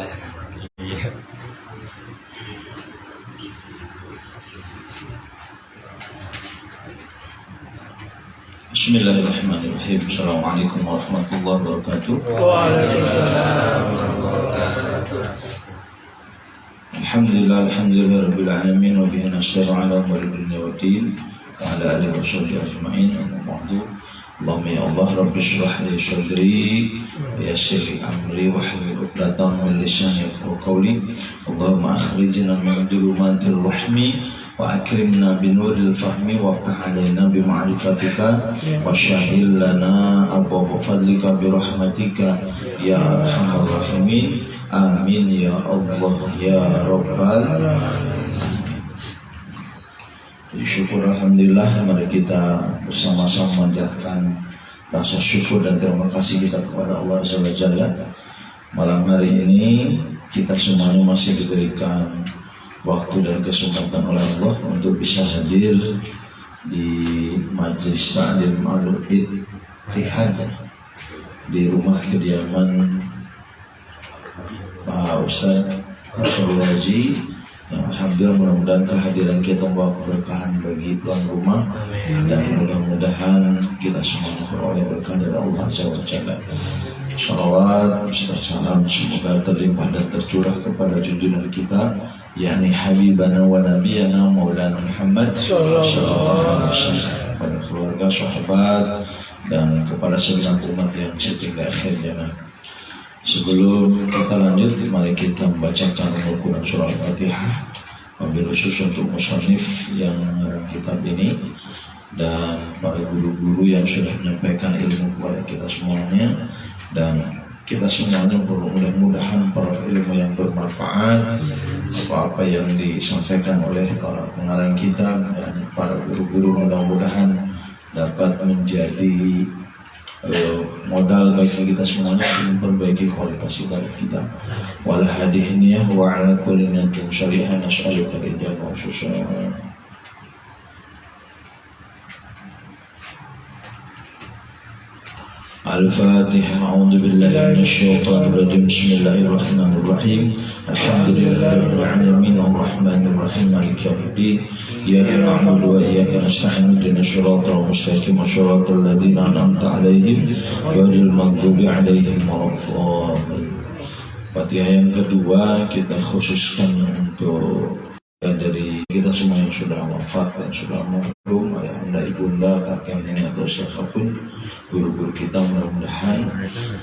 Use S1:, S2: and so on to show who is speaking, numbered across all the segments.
S1: Iya.
S2: Bismillahirrahmanirrahim. Assalamualaikum warahmatullahi wabarakatuh.
S1: Waalaikumsalam warahmatullahi wabarakatuh.
S2: Alhamdulillah rabbil alamin wa bihi nasta'inu ala umuri dunya waddin wa ala alihi wa sahbihi ajma'in. Amma ba'du. Allahumma ya Allah rabbi shrah li sadri wa yassir li amri wahlul 'uqdatam min lisani yafqahu qawli. Allahumma akhrijna min dhulumatil wahmi wa akrimna binuril fahmi waftah alaina bima'rifatika wa syahil lana abwaaba fadlika birahmatika ya arhamar rahimin. Amin ya Allah ya Rabbal alamin. Syukur alhamdulillah, mari kita bersama-sama menjadikan rasa syukur dan terima kasih kita kepada Allah Azza wa Jalla. Malam hari ini kita semuanya masih diberikan waktu dan kesempatan oleh Allah untuk bisa hadir di Majelis Ta'lim Al-Ittihad di rumah kediaman Pak Ustadz Syahrul Haji. Alhamdulillah, mudah-mudahan kehadiran kita membawa keberkahan bagi tuan rumah dan mudah-mudahan kita semuanya beroleh berkah dari Allah Azza wa Jalla. Shalawat serta salam semoga terlimpah dan tercurah kepada junjungan kita, yakni Habibana wa Nabiyana Maulana Muhammad sallallahu alaihi wasallam, pada keluarga, sahabat dan kepada segenap umat yang setinggal akhir zaman. Sebelum kita lanjut, mari kita membacakan Al-Quran surah Al-Fatihah, wabil khusus untuk musannif yang mengarang kitab ini dan para guru-guru yang sudah menyampaikan ilmu kepada kita semuanya, dan kita semuanya mudah-mudahan para ilmu yang bermanfaat, apa-apa yang disampaikan oleh para pengarang kitab dan para guru-guru mudah-mudahan dapat menjadi modal bagi kita semuanya untuk memperbaiki kualitas ibadah kita. Wal hadiniyah wa ala kulli niyatin syarihah nas'aluka al-ijabah wa syukur. Al-Fatihah. A'udzu billahi minasy syaithanir rajim. Bismillahirrahmanirrahim. Alhamdulillahirabbil alamin arrahmanir rahim maliki yaumiddin. Iyyaka na'budu wa iyyaka nasta'in ihdinas siratal mustaqim siratal ladzina an'amta 'alaihim ghairil maghdubi 'alaihim waladdallin. Fatihah yang kedua kita khususkan untuk dari kita semua yang sudah wafat dan sudah merhum, ayahanda, ibunda, kakek, nenek atau siapapun guru-guru kita, mudah-mudahan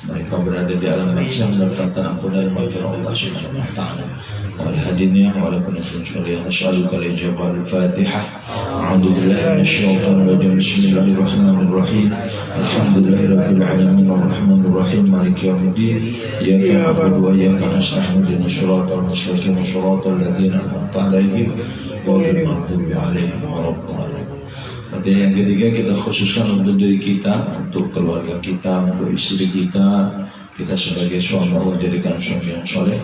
S2: mereka berada di alam barzakh mendapatkan ampunan dan maghfirah Allah Subhanahu wa taala. Wal hadiniyah wa ala kulli syari'ah nas'aluka al-ijabah al-Fatihah. A'udzu billahi minasyaitonir rajim. Bismillahirrahmanirrahim. Alhamdulillahirabbil alamin arrahmanir rahim maliki yaumiddin. Iyyaka na'budu wa iyyaka nasta'in ihdinas siratal mustaqim siratal ladzina an'amta 'alaihim ghairil maghdubi 'alaihim waladdallin. Nanti yang ketiga kita khususkan untuk diri kita, untuk keluarga kita, untuk istri kita. Kita sebagai suami Allah jadikan suami yang soleh,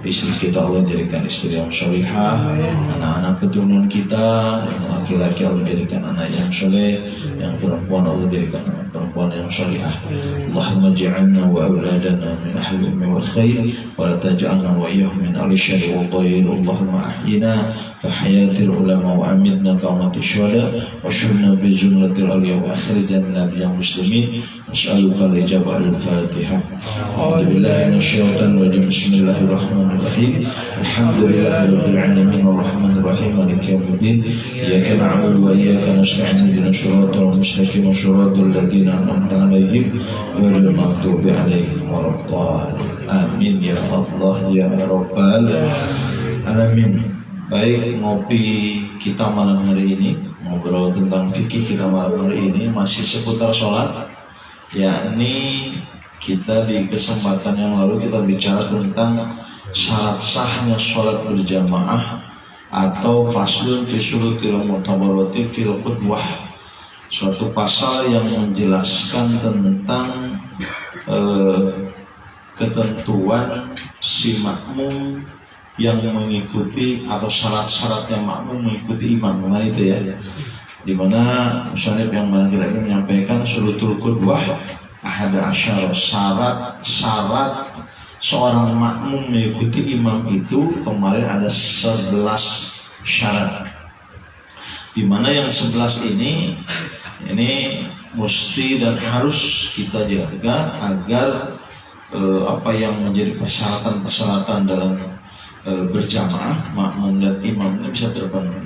S2: istri kita Allah jadikan istri yang solehah, anak-anak keturunan kita yang laki-laki Allah jadikan anak yang soleh, yang perempuan Allah jadikan anak perempuan yang solehah. Allahumma ja'alna wa awladana min ahli ilmi wal khair wa la taj'alna wa iyyahum min ahli syarri wal dhair. Allahumma ahyina ka hayatil ulama wa amitna ka mati syuhada wa syurna bi zumratil awliya wa akhrijna minal muslimin. Nas'aluka al-ijabah al-Fatihah. A'udzu billahi minasyaitonir rajim. Bismillahirrahmanirrahim. Alhamdulillahirabbil alamin arrahmanir rahim maliki yaumiddin. Iyyaka na'budu wa iyyaka nasta'in ihdinas siratal mustaqim siratal ladzina an'amta 'alaihim ghairil maghdubi 'alaihim waladdallin. Amin ya Allah ya Rabbal alamin. Baik, ngopi kita malam hari ini, ngobrol tentang fikih kita malam hari ini masih seputar sholat, yakni kita di kesempatan yang lalu kita bicara tentang syarat sahnya sholat berjamaah atau faslun fi syurutil mu'tabarati fil qudwah, suatu pasal yang menjelaskan tentang ketentuan si makmum yang mengikuti atau syarat-syaratnya makmum mengikuti imam. Nah itu ya, dimana musannif yang mana kita ini menyampaikan syurutul qudwah ahada asyara, syarat seorang makmum mengikuti imam itu kemarin ada 11 syarat, di mana yang 11 ini mesti dan harus kita jaga agar apa yang menjadi persyaratan dalam berjamaah makmum dan imam ini bisa terpenuhi.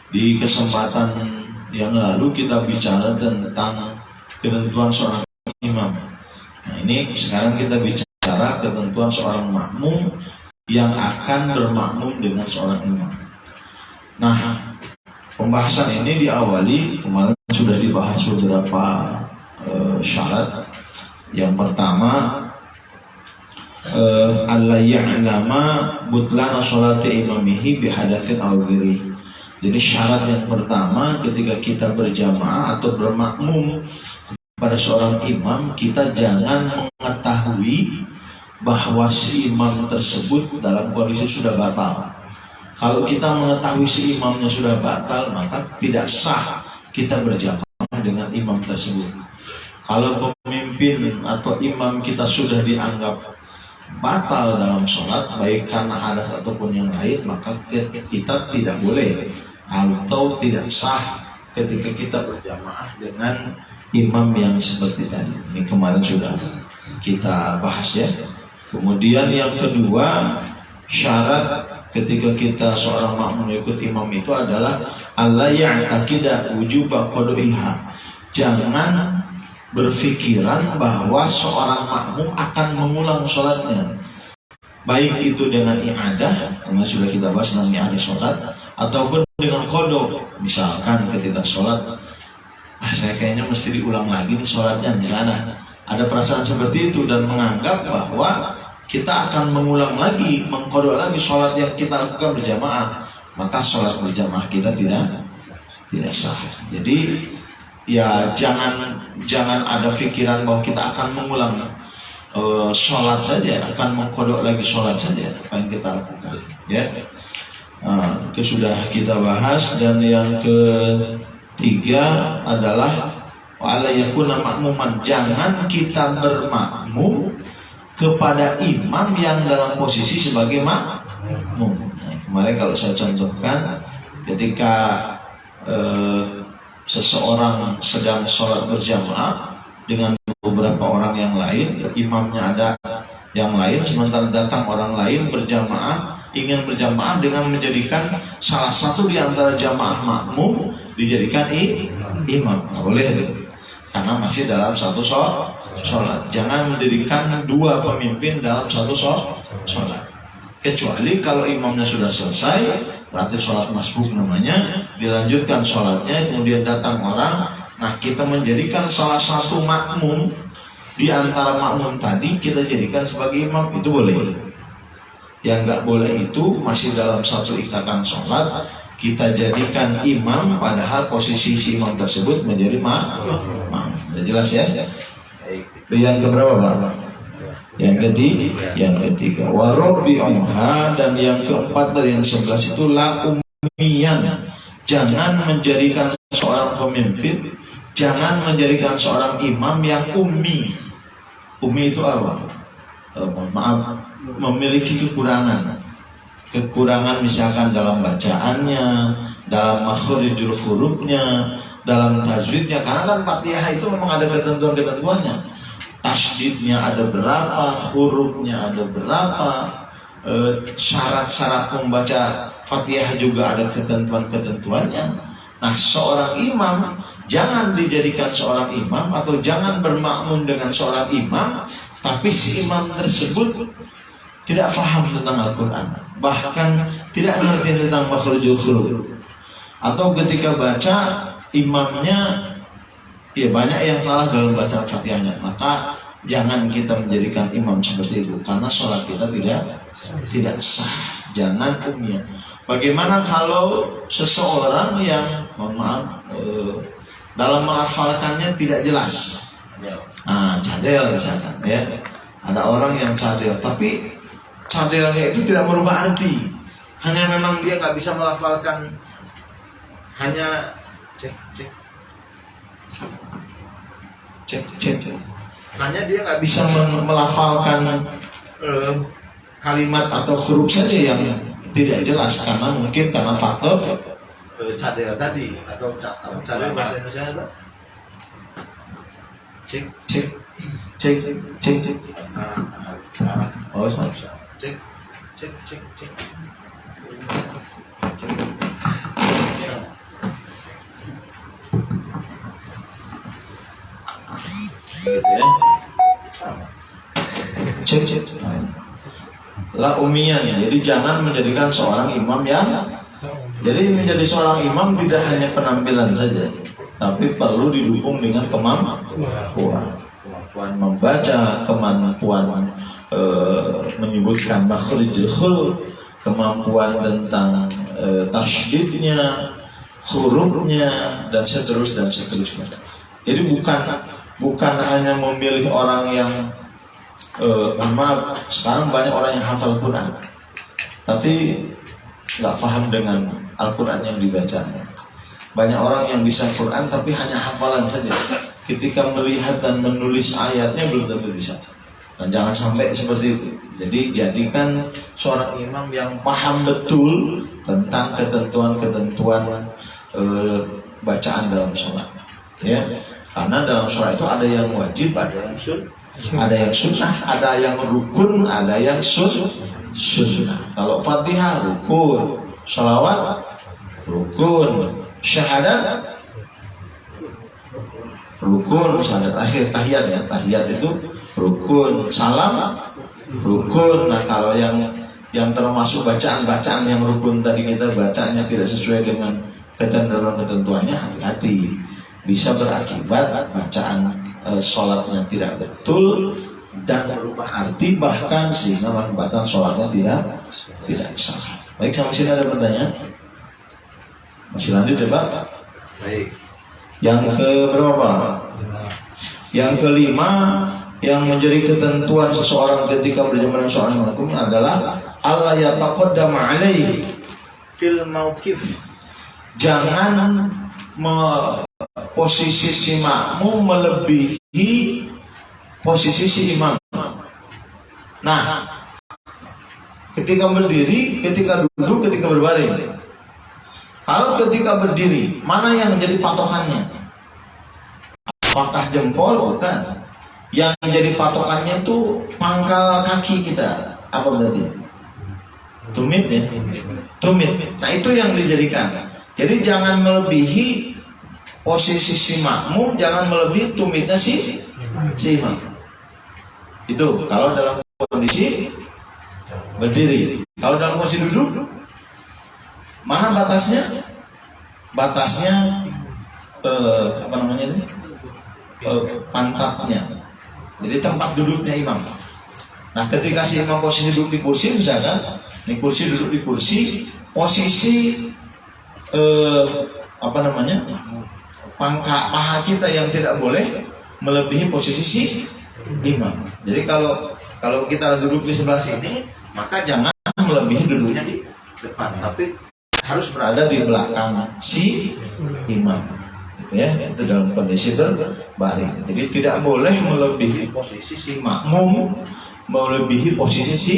S2: Di kesempatan yang lalu kita bicara tentang ketentuan seorang imam. Nah, ini sekarang kita bicara ketentuan seorang makmum yang akan bermakmum dengan seorang imam. Nah, pembahasan ini diawali kemarin sudah dibahas beberapa syarat. Yang pertama, alla ya'lama butlana sholati imamihi bihadatsin aw ghairi. Jadi syarat yang pertama ketika kita berjamaah atau bermakmum pada seorang imam, kita jangan mengetahui bahwa si imam tersebut dalam kondisi sudah batal. Kalau kita mengetahui si imamnya sudah batal, maka tidak sah kita berjamaah dengan imam tersebut. Kalau pemimpin atau imam kita sudah dianggap batal dalam sholat, baik karena hadas ataupun yang lain, maka kita tidak boleh atau tidak sah ketika kita berjamaah dengan imam yang seperti tadi. Ini kemarin sudah kita bahas ya. Kemudian yang kedua, syarat ketika kita seorang makmum ikut imam itu adalah alla ya'taqida wujuba qad'iha. Jangan berpikiran bahwa seorang makmum akan mengulang sholatnya, baik itu dengan i'adah, karena sudah kita bahas tentang i'adah sholat, ataupun dengan qadha. Misalkan ketika sholat, saya kayaknya mesti diulang lagi nih sholatnya, misalnya ada perasaan seperti itu dan menganggap bahwa kita akan mengulang lagi, mengqadha lagi sholat yang kita lakukan berjamaah, maka sholat berjamaah kita tidak sah. Jadi ya jangan ada pikiran bahwa kita akan mengulang sholat saja, akan mengqadha lagi sholat saja apa yang kita lakukan ya. Itu sudah kita bahas. Dan yang ketiga adalah wa'ala yakuna makmuman, jangan kita bermakmum kepada imam yang dalam posisi sebagai makmum. Nah, kemarin kalau saya contohkan, ketika seseorang sedang sholat berjamaah dengan beberapa orang yang lain, imamnya ada yang lain, sementara datang orang lain berjamaah, ingin berjamaah dengan menjadikan salah satu di antara jamaah makmum dijadikan imam. Nggak boleh itu, karena masih dalam satu sholat. Jangan mendirikan dua pemimpin dalam satu sholat. Kecuali kalau imamnya sudah selesai, berarti sholat masbuk namanya, dilanjutkan sholatnya, kemudian datang orang. Nah, kita menjadikan salah satu makmum di antara makmum tadi, kita jadikan sebagai imam, itu boleh. Yang nggak boleh itu masih dalam satu ikatan sholat, kita jadikan imam padahal posisi si imam tersebut menjadi makmum. Sudah jelas ya? Yang keberapa Pak? Yang ketiga. Warabi'uha, dan yang keempat dari yang 11 itu la ummiyan. Jangan menjadikan seorang pemimpin, jangan menjadikan seorang imam yang ummi. Ummi itu apa? Memiliki kekurangan misalkan dalam bacaannya, dalam makhrijul hurufnya, dalam tajwidnya. Karena kan Fatihah itu memang ada ketentuan-ketentuannya. Tasdidnya ada berapa, hurufnya ada berapa, syarat-syarat membaca Fatihah juga ada ketentuan-ketentuannya. Nah, seorang imam jangan dijadikan seorang imam atau jangan bermakmum dengan seorang imam, tapi si imam tersebut tidak paham tentang Al-Quran, bahkan tidak mengerti tentang makhrijul huruf, atau ketika baca imamnya ya banyak yang salah dalam bacaan Fatihahnya, maka jangan kita menjadikan imam seperti itu, karena sholat kita tidak sah. Jangan umumnya. Bagaimana kalau seseorang yang dalam melafalkannya tidak jelas? Cadel misalkan ya, ada orang yang cadel, tapi cadelnya itu tidak merubah arti, hanya memang dia nggak bisa melafalkan, hanya cek. Hanya dia nggak bisa melafalkan kalimat atau huruf saja yang tidak jelas karena mungkin karena faktor cadel tadi atau cadel bahasa Indonesia apa? Cek. Oh, cek. Gitu ya. Cek. La umiyan ya. Jadi jangan menjadikan seorang imam yang jadi menjadi seorang imam tidak hanya penampilan saja, tapi perlu didukung dengan kemampuan membaca, kemampuan menyebutkan makhrijul huruf, kemampuan tentang tasydidnya, hurufnya dan seterusnya. Jadi bukan hanya memilih orang yang maaf, sekarang banyak orang yang hafal Quran tapi nggak paham dengan Al-Quran yang dibacanya. Banyak orang yang bisa Quran tapi hanya hafalan saja, ketika melihat dan menulis ayatnya belum tentu bisa. Nah, jangan sampai seperti itu. Jadi jadikan seorang imam yang paham betul tentang ketentuan bacaan dalam sholat ya. Karena dalam sholat itu ada yang wajib, ada yang sunnah, ada yang rukun, ada yang sunnah. Kalau Fatihah rukun, sholawat rukun, syahadat rukun, syahadat akhir tahiyat ya, tahiyat itu rukun, salam rukun. Nah kalau yang termasuk bacaan yang rukun tadi kita bacanya tidak sesuai dengan ketentuannya, hati-hati, bisa berakibat bacaan sholatnya tidak betul dan berubah arti, bahkan sehingga mengakibatkan sholatnya tidak sah. Baik, sampai sini ada pertanyaan? Masih lanjut coba. Baik. Yang ke berapa? Yang kelima, yang menjadi ketentuan seseorang ketika berjamaah dengan seorang makmum adalah Allah yataqaddama alaihi fil mauqif. Jangan posisi si makmum melebihi posisi si imam. Nah, ketika berdiri, ketika duduk, ketika berbaring. Kalau ketika berdiri, mana yang menjadi patokannya? Apakah jempol? Bukan. Yang menjadi patokannya itu pangkal kaki kita. Apa berarti? Tumit ya? Tumit. Nah itu yang dijadikan. Jadi jangan melebihi posisi si makmum, jangan melebihi tumitnya si imam. Itu kalau dalam kondisi berdiri. Kalau dalam kondisi duduk, mana batasnya? Batasnya apa namanya ini? Pantatnya. Jadi tempat duduknya imam. Nah, ketika si imam posisi duduk di kursi, misalkan, ini kursi duduk di kursi, posisi apa namanya? Paha kita yang tidak boleh melebihi posisi si imam. Jadi kalau kita duduk di sebelah sini, maka jangan melebihi duduknya di depan, tapi harus berada di belakang si imam. Gitu ya, itu dalam kondisi berbaring. Jadi tidak boleh melebihi posisi si makmum, melebihi posisi si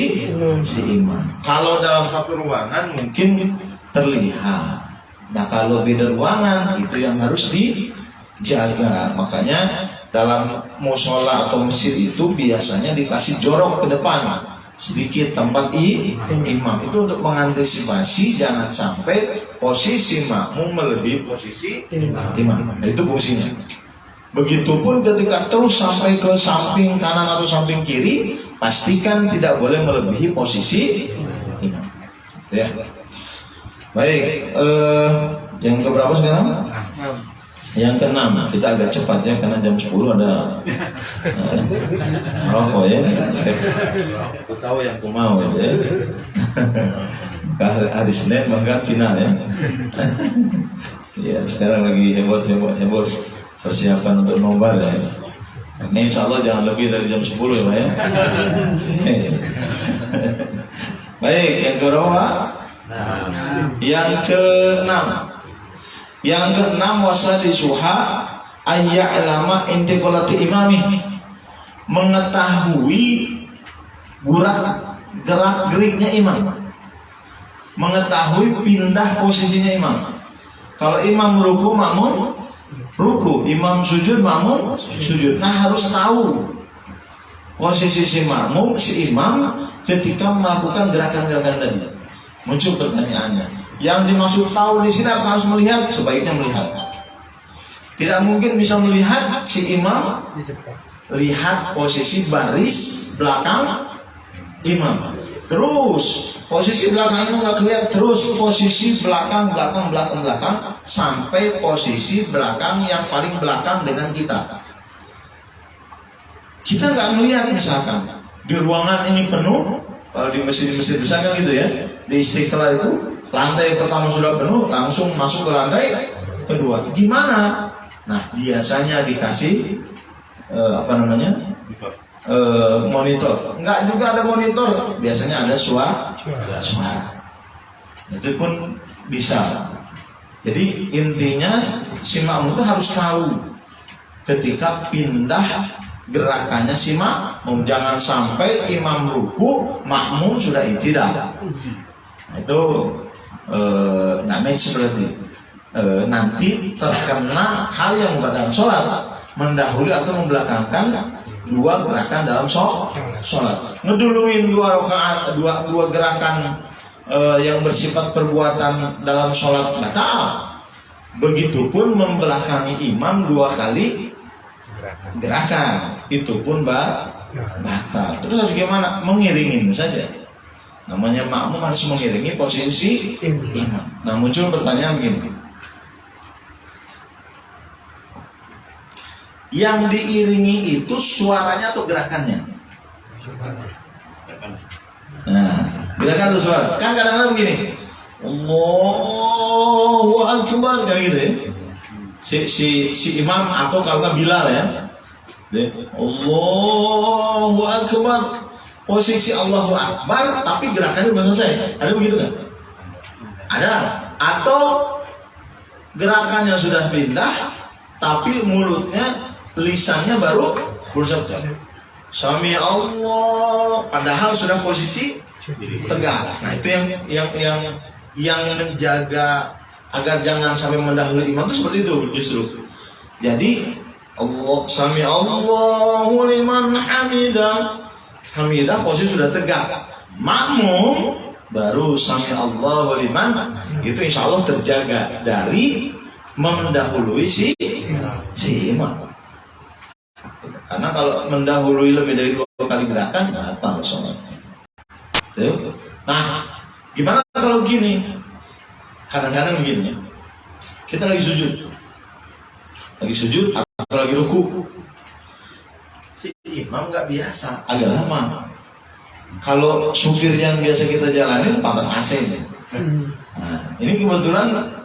S2: imam. Kalau dalam satu ruangan mungkin terlihat. Nah kalau beda ruangan itu yang harus dijaga. Makanya dalam musola atau masjid itu biasanya dikasih jorok ke depan sedikit tempat imam, itu untuk mengantisipasi jangan sampai posisi makmum melebihi posisi imam. Nah, itu fungsinya. Begitupun ketika terus sampai ke samping kanan atau samping kiri, pastikan tidak boleh melebihi posisi imam. Ya. Baik, yang keberapa sekarang? Yang keenam. Kita agak cepat ya karena jam 10 ada rokok ya. Aku tahu yang aku mau ya. Hari Senin bahkan final ya. Ya sekarang lagi heboh persiapan untuk nobar ya. Ini insya Allah jangan lebih dari jam 10 ya Pak ya. Baik, yang keberapa? Yang keenam. Yang keenam, wasadi suha ayya'lama intiqalati imamih, mengetahui gerak-geriknya imam, mengetahui pindah posisinya imam. Kalau imam ruku, makmum ruku, imam sujud, makmum sujud. Nah, harus tahu posisi si makmum, si imam ketika melakukan gerakan-gerakan tadi. Muncul pertanyaannya, yang dimaksud tahu di sini harus melihat, sebaiknya melihat. Tidak mungkin bisa melihat si imam, lihat posisi baris belakang imam. Terus posisi belakangnya nggak kelihatan, terus posisi belakang sampai posisi belakang yang paling belakang dengan kita. Kita nggak ngelihat, misalkan di ruangan ini penuh, kalau di masjid-masjid besar kan gitu ya, di Istiqlal itu lantai pertama sudah penuh, langsung masuk ke lantai kedua. Gimana? Nah, biasanya dikasih monitor. Enggak juga ada monitor, biasanya ada suara. Itu pun bisa. Jadi intinya si makmum itu harus tahu ketika pindah gerakannya si makmum. Jangan sampai imam ruku, makmum sudah i'tidal. Nah, itu nggak match berarti. Nanti terkena hal yang membatalkan sholat, mendahului atau membelakangkan dua gerakan dalam sholat. Ngeduluin dua gerakan yang bersifat perbuatan dalam sholat batal. Begitupun membelakangi imam dua kali gerakan, itu pun batal. Terus harus gimana? Mengiringin saja. Namanya makmum harus mengiringi posisi imam. Nah, muncul pertanyaan begini, yang diiringi itu suaranya atau gerakannya? Nah, gerakan atau suara? Kan kadang-kadang begini, Allahu Akbar, kayak gitu ya. Si imam atau kalau nggak Bilal ya, Allahu Akbar, posisi Allahu Akbar, tapi gerakannya belum selesai. Ada begitu nggak? Ada. Atau gerakannya sudah pindah, tapi mulutnya, lisannya baru berucap Sami Allah, padahal sudah posisi tegak. Nah, itu yang menjaga agar jangan sampai mendahului imam itu seperti itu justru. Jadi Allah Sami Allahu liman hamidah posisi sudah tegak. Makmum baru Sami Allahu liman, itu insya Allah terjaga dari mendahului si imam. Karena kalau mendahului lebih dari dua kali gerakan, batal sholatnya. Nah, gimana kalau gini? Kadang-kadang begini, kita lagi sujud atau lagi ruku, si imam nggak biasa, agak lama. Kalau supir yang biasa kita jalanin panas AC. Nah, ini kebetulan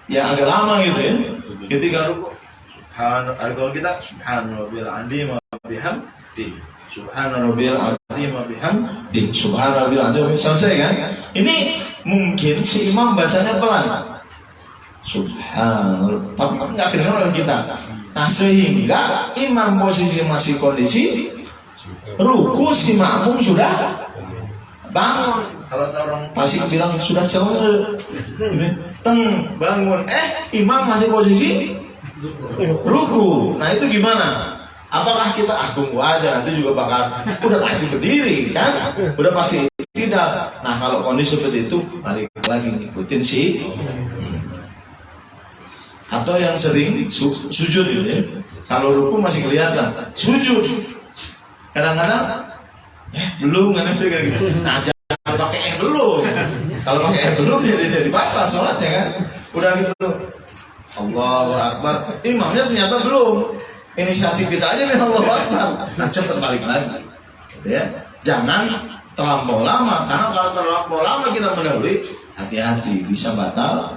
S2: yang agak lama gitu ya. Ketika ruku, kalau kita subhanallah azim wa bihamdi, subhanallah azim wa bihamdi, subhanallah azim, selesai kan? Ini mungkin si imam bacanya pelan, subhanallah, tapi nggak kedengaran oleh kita. Nah, sehingga imam posisi masih kondisi ruku, si makmum sudah bangun. Kalau orang Tasik bilang sudah celeng, bangun. Imam masih posisi ruku. Nah, itu gimana? Apakah kita tunggu aja, nanti juga bakal udah pasti berdiri kan? Udah pasti tidak. Nah, kalau kondisi seperti itu, balik lagi ngikutin si. Atau yang sering sujud gitu ya. Kalau ruku masih kelihatan, sujud kadang-kadang belum kan itu kayak gitu. Nah, jangan pakai belum. Kalau pakai belum jadi batal sholatnya kan. Udah gitu, Allahu Akbar, imamnya ternyata belum. Inisiatif kita aja nih Allahu Akbar. Nah, cepat balik lagi. Gitu ya. Jangan terlampau lama, karena kalau terlampau lama kita mendahului, hati-hati bisa batal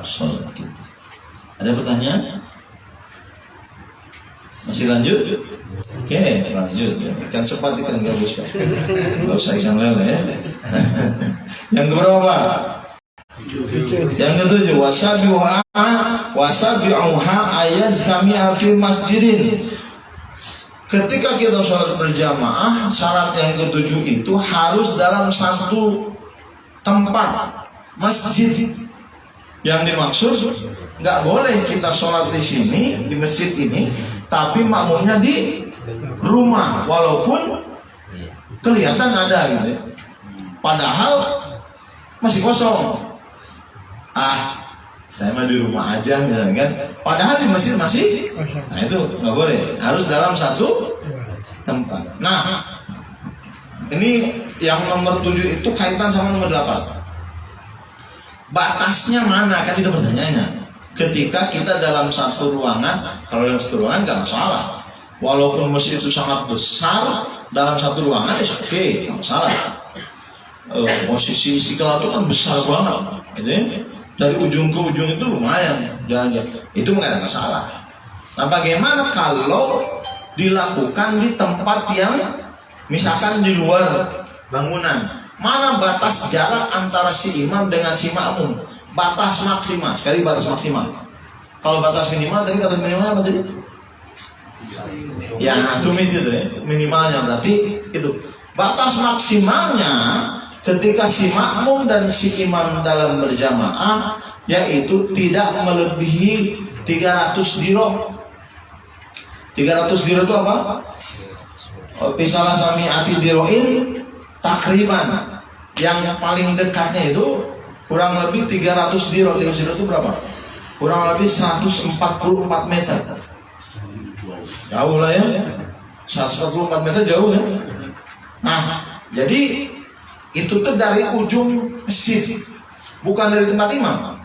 S2: sholat kita. Ada pertanyaan? Masih lanjut? Oke, lanjut. Ikan sepat, ikan gabus, Pak. Nggak usah ikan lele ya. Yang keberapa? Yang ketujuh, wasabi'uha ayat kami fi masjidin. ketika kita sholat berjamaah, syarat yang ketujuh itu harus dalam satu tempat masjid. Yang dimaksud, nggak boleh kita sholat di sini, di masjid ini, tapi makmumnya di rumah, walaupun kelihatan ada gitu. Padahal masih kosong. Saya mah di rumah aja misalnya kan. Padahal di masjid masih. Nah itu nggak boleh. Harus dalam satu tempat. Nah, ini yang nomor 7 itu kaitan sama nomor 8. Batasnya mana? Kan itu pertanyaannya. Ketika kita dalam satu ruangan, kalau dalam satu ruangan nggak masalah. Walaupun masjid itu sangat besar, dalam satu ruangan oke, nggak masalah. Posisi Istiqlal itu kan besar banget, gitu ya. Dari ujung ke ujung itu lumayan jalan-jalan, itu nggak ada masalah. Nah, bagaimana kalau dilakukan di tempat yang misalkan di luar bangunan? Mana batas jarak antara si imam dengan si makmum? Batas maksimal, sekali batas maksimal. Kalau batas minimal, tadi batas minimalnya apa tadi? Ya, tumit itu ya, minimalnya berarti itu. Batas maksimalnya ketika si makmum dan si imam dalam berjamaah, yaitu tidak melebihi 300 dirham. 300 dirham itu apa? Pisalah sami'ati dirhamin takriban. Yang paling dekatnya itu kurang lebih 300 dirham. 300 dirham itu berapa? Kurang lebih 144 meter. Jauh lah ya. 144 meter jauh kan? Nah, jadi itu tuh dari ujung masjid, bukan dari tempat imam,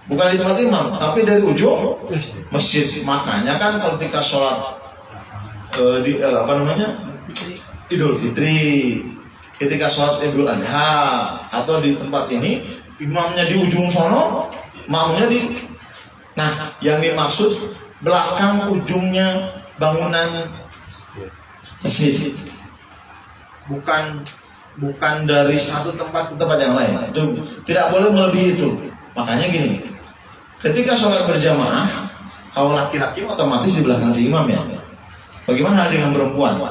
S2: bukan dari tempat imam, tapi dari ujung masjid. Makanya kan ketika sholat Idul Fitri, ketika sholat Idul Adha atau di tempat ini, imamnya di ujung sono, makmumnya di. Nah, yang dimaksud belakang ujungnya bangunan masjid, bukan dari satu tempat ke tempat yang lain. Itu tidak boleh melebihi itu. Makanya gini, ketika sholat berjamaah, kalau laki-laki otomatis di belakang si imam ya. Bagaimana dengan perempuan?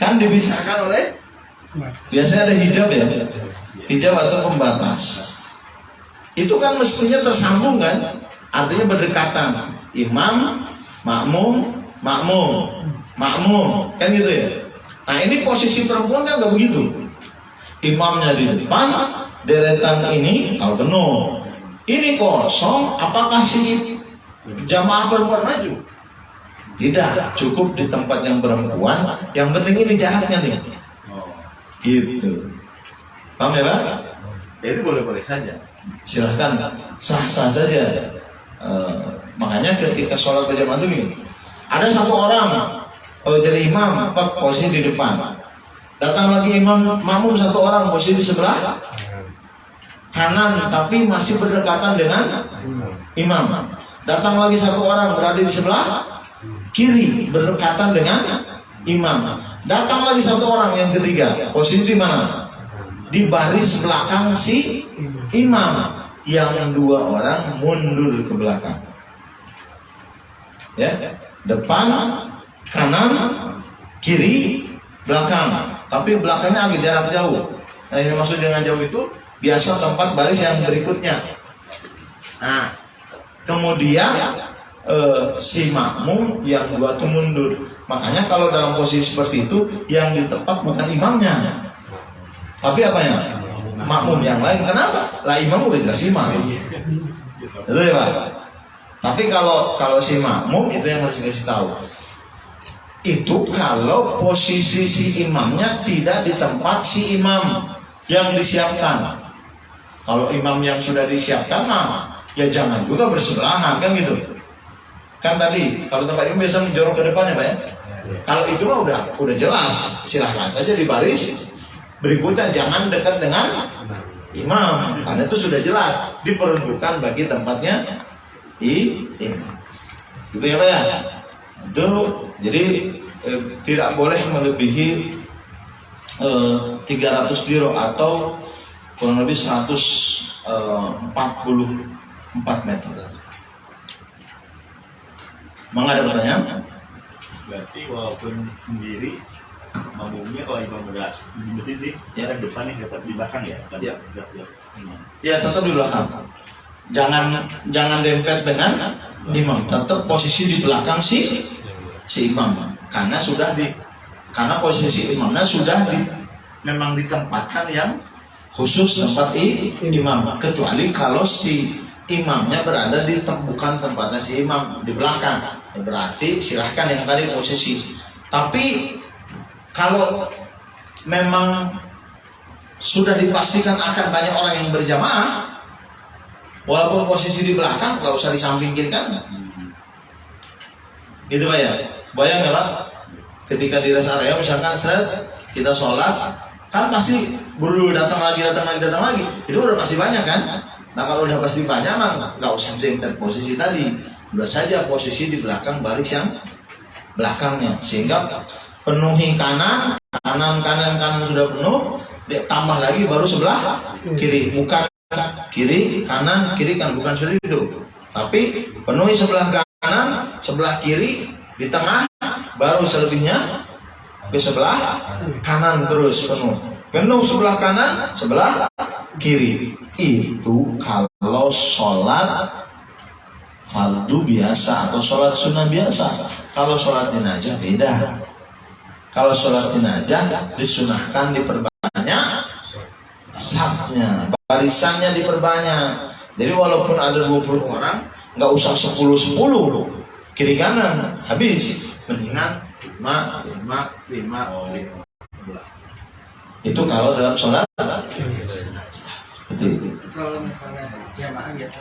S2: Kan dipisahkan oleh, biasanya ada hijab ya, hijab atau pembatas. Itu kan mestinya tersambung kan, artinya berdekatan. Imam, makmum, kan gitu ya. Nah, ini posisi perempuan kan nggak begitu. Imamnya di depan, deretan ini kalau penuh, ini kosong. Apakah si jamaah perempuan maju? Tidak, cukup di tempat yang perempuan. Yang penting ini jaraknya nih. Gitu. Paham ya Pak? Jadi boleh-boleh saja. Silahkan, sah-sah saja. Makanya ketika sholat berjamaah itu nih, ada satu orang. Jadi imam, posisi di depan. Datang lagi imam, makmum satu orang, posisi di sebelah kanan, tapi masih berdekatan dengan imam. Datang lagi satu orang, berada di sebelah kiri, berdekatan dengan imam. Datang lagi satu orang yang ketiga, posisi di mana? Di baris belakang si imam. Yang dua orang mundur ke belakang. Ya, depan, kanan, kiri, belakang. Tapi belakangnya agak jarak jauh. Nah, ini maksud dengan jauh itu biasa tempat baris yang berikutnya. Nah, kemudian si makmum yang dua itu mundur. Makanya kalau dalam posisi seperti itu, yang di tempat bukan imamnya, tapi apanya? Makmum yang lain. Kenapa? Lah imam udah jelas imam. Itu ya Pak. Tapi kalau si makmum itu yang harus dikasih tahu. Itu kalau posisi si imamnya tidak di tempat si imam yang disiapkan. Kalau imam yang sudah disiapkan, nah, ya jangan juga bersebelahan kan gitu. Kan tadi kalau tempat imam biasa menjorok ke depannya Pak ya. Kalau itu mah udah jelas, silahkan saja di baris berikutnya, jangan dekat dengan imam, karena itu sudah jelas diperuntukkan bagi tempatnya imam. Gitu ya Pak ya. Itu jadi tidak boleh melebihi 300 dirham atau kurang lebih 144 meter. Ada pertanyaan?
S3: Berarti walaupun sendiri makmumnya kalau imam udah di masjid sih, ya kan depan nih dapat di belakang ya.
S2: Ya.
S3: Ya.
S2: Ya tetap di belakang. Jangan dempet dengan imam. Tetap posisi di belakang si imam. Karena posisi imamnya sudah memang ditempatkan yang khusus tempat imam. Kecuali kalau si imamnya berada bukan tempatnya si imam, di belakang. Berarti silahkan yang tadi posisi. Tapi kalau memang sudah dipastikan akan banyak orang yang berjamaah, walaupun posisi di belakang, nggak usah disampingkan kan? Gitu Pak ya? Bayang nggak Pak? Ketika di rest area misalkan kita sholat, kan pasti buru datang lagi. Itu udah pasti banyak kan? Nah kalau udah pasti banyak mah nggak usah dempet posisi tadi, udah saja posisi di belakang baris yang belakangnya, sehingga penuhi kanan sudah penuh, tambah lagi baru sebelah kiri, bukan kiri kanan bukan seperti itu, tapi penuhi sebelah kanan, sebelah kiri, di tengah, baru selebihnya ke sebelah kanan terus penuh sebelah kanan, sebelah kiri. Itu kalau sholat fardu biasa atau sholat sunnah biasa. Kalau sholat jenazah beda. Kalau sholat jenazah disunahkan diperbanyak safnya, barisannya diperbanyak. Jadi walaupun ada 20 orang, nggak usah 10 kiri kanan habis, mendingan 5. Itu kalau dalam sholat.
S1: Kalau misalnya jamaah biasa,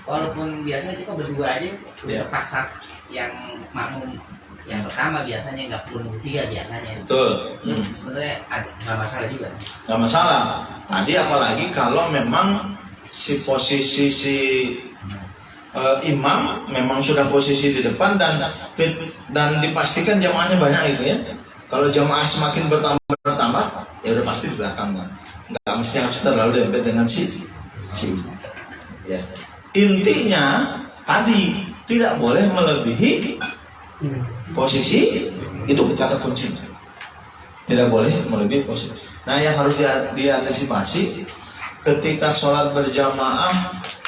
S1: walaupun biasanya kita berdua aja udah terpaksa, yang makmum yang pertama biasanya nggak perlu nunggu 3 biasanya.
S2: Betul.
S1: Sebenarnya nggak masalah juga.
S2: Nggak masalah. Tadi apalagi kalau memang si posisi imam memang sudah posisi di depan dan dipastikan jamaahnya banyak gitu ya. Kalau jamaah semakin bertambah, ya udah pasti di belakang kan. Nggak mesti harus terlalu dempet dengan si ya. Intinya tadi tidak boleh melebihi posisi, itu kata kunci. Tidak boleh melebihi posisi. Nah yang harus diantisipasi ketika sholat berjamaah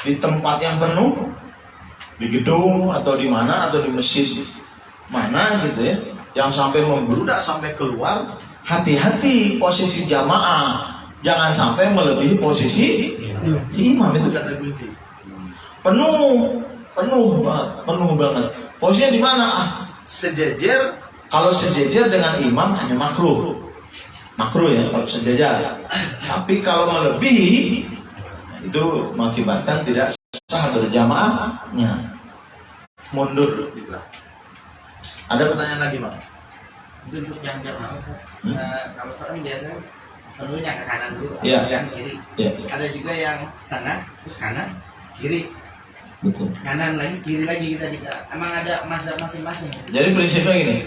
S2: di tempat yang penuh, di gedung atau di mana, atau di masjid mana gitu ya, yang sampai membludak sampai keluar, hati-hati posisi jamaah. Jangan sampai melebihi posisi imam, itu kata kunci. Penuh banget. Posisinya di mana? Sejajar. Kalau sejajar dengan imam hanya makruh ya kalau sejajar. Tapi kalau melebihi itu mengakibatkan tidak sah berjamaahnya. Mundur. Ada pertanyaan lagi, Bang?
S1: Itu untuk yang jamaah, kalau sekarang biasanya penuhnya ke kanan dulu, yang kiri. Ada juga yang tengah, terus kanan, kiri.
S2: Betul.
S1: Kanan lagi, kiri lagi, kita emang ada masa masing-masing.
S2: Jadi prinsipnya gini,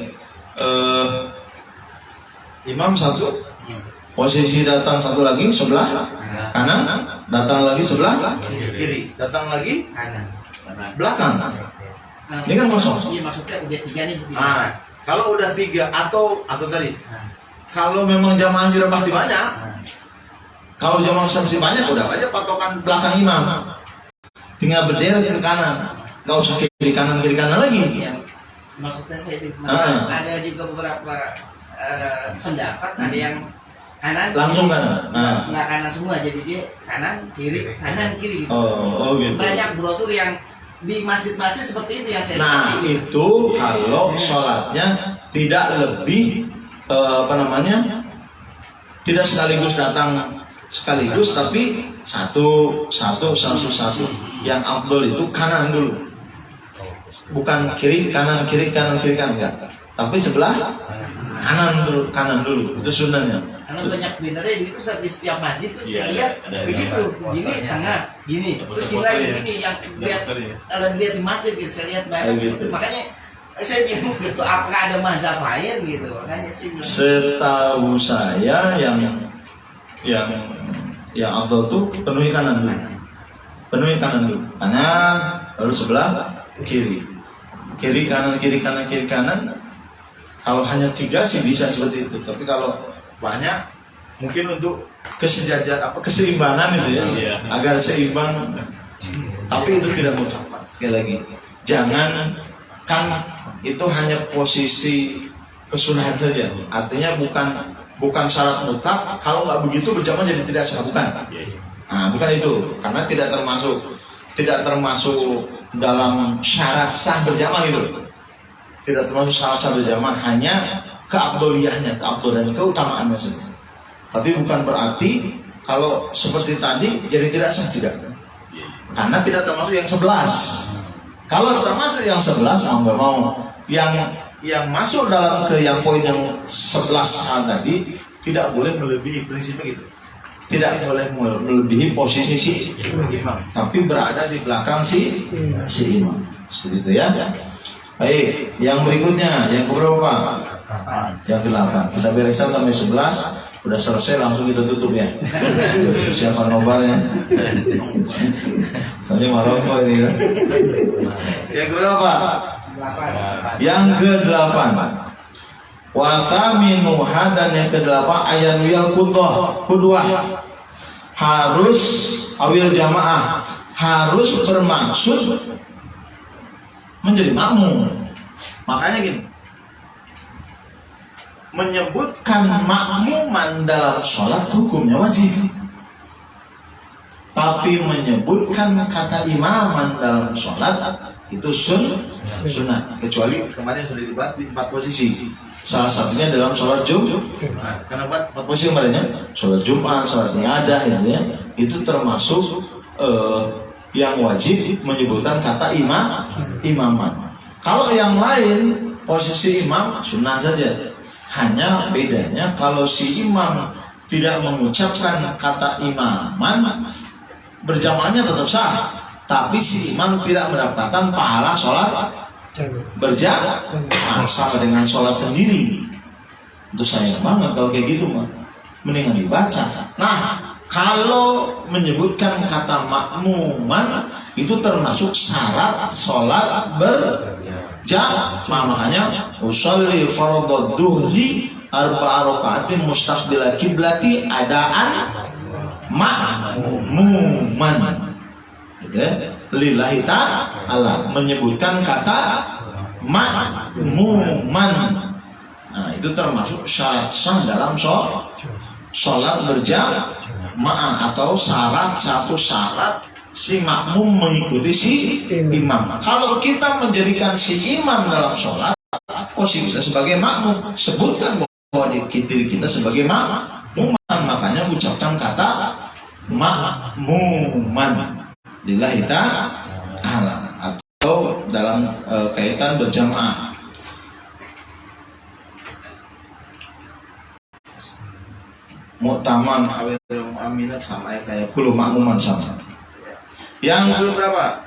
S2: imam satu, posisi datang satu lagi sebelah kanan, datang lagi sebelah kiri, datang lagi
S1: kanan,
S2: belakang. Ini kan kosong.
S1: Iya, maksudnya udah 3 nih.
S2: Kalau udah 3 atau tadi, kalau memang jamaah tidak pasti banyak, kalau jamaah pasti banyak, udah aja patokan belakang imam. Tinggal berderet ke kanan, nggak usah kiri kanan lagi.
S1: Ya, maksudnya saya ada juga beberapa pendapat, ada yang kanan
S2: langsung kanan.
S1: Nggak kanan semua, jadi dia kanan kiri gitu.
S2: Oh gitu.
S1: Banyak brosur yang di masjid-masjid seperti itu yang saya
S2: baca. Itu kalau sholatnya tidak lebih tidak sekaligus datang sekaligus, tapi satu. Yang afdol itu kanan dulu, bukan kiri kanan enggak, tapi sebelah kanan dulu itu sunnahnya.
S1: Karena banyak benernya di setiap masjid tuh saya lihat begitu, gini tengah gini, terus ini lagi gini, yang lihat kalau dilihat di masjid gitu saya lihat banyak gitu. Makanya saya bingung gitu, apakah ada mazhab lain gitu, makanya saya bilang. Setahu
S2: saya yang afdol tuh penuhi kanan dulu, kanan baru sebelah kiri kanan, Kalau hanya 3 sih bisa seperti itu, tapi kalau banyak mungkin untuk keseimbangan itu ya,
S3: Iya.
S2: agar seimbang. Tapi itu tidak mutlak. Sekali lagi, jangan kan itu hanya posisi kesunahan saja. Artinya bukan syarat mutlak. Kalau nggak begitu berjamaah jadi tidak sah, bukan. Nah, bukan itu, karena tidak termasuk dalam syarat sah berjamaah itu. Tidak termasuk syarat sah berjamaah, hanya keabdoliyahnya, keabdolan, keutamaannya saja. Tapi bukan berarti kalau seperti tadi jadi tidak sah, tidak. Karena tidak termasuk yang 11. Kalau termasuk yang 11 mau nggak mau, yang masuk dalam ke yang poin yang 11 tadi tidak boleh melebihi prinsipnya gitu. Tidak boleh melebihi posisi si imam, tapi berada di belakang si imam. Seperti itu ya. Baik, yang berikutnya, yang keberapa? Yang ke-8. Kita beresan sampai 11. Udah selesai langsung kita tutup ya. Siapa nobarnya? Soalnya Maroko ini ya. Yang keberapa? Yang ke-8. Wa thaminuha, dan yang ke-8 ayanwil qudwah. Harus awil jamaah, harus bermaksud menjadi makmum. Makanya gini, menyebutkan makmuman dalam sholat hukumnya wajib, tapi menyebutkan kata imaman dalam sholat itu sunnah, kecuali kemarin sudah dibahas di 4 posisi. Salah satunya dalam sholat Jumat. Karena 4 posisi kemarinnya, sholat Jumat, sholat niadah itu termasuk yang wajib menyebutkan kata imaman. Kalau yang lain posisi imam sunnah saja. Hanya bedanya kalau si imam tidak mengucapkan kata imaman, berjamaahnya tetap sah, tapi si imam tidak mendapatkan pahala sholat berjamaah, sama dengan sholat sendiri. Itu sayang banget kalau kayak gitu mah, mendingan dibaca. Nah, kalau menyebutkan kata makmuman itu termasuk syarat sholat berjamaah. Makanya usolli fardhu duhri 4 rakaatin mustaqbil kiblati adaan makmuman. Gitu. Lillahi ta'ala, menyebutkan kata makmuman. Nah, itu termasuk syarat sah dalam sholat berjamaah, atau satu syarat si makmum mengikuti si imam. Kalau kita menjadikan si imam dalam sholat, posisi kita sebagai makmum, sebutkan bahwa diri kita sebagai makmum, makanya ucapkan kata makmuman lillahi ta'ala, atau dalam kaitan berjamaah. Mu'taman awil aminat sama kayak kulu makmuman sama. Yang ke berapa?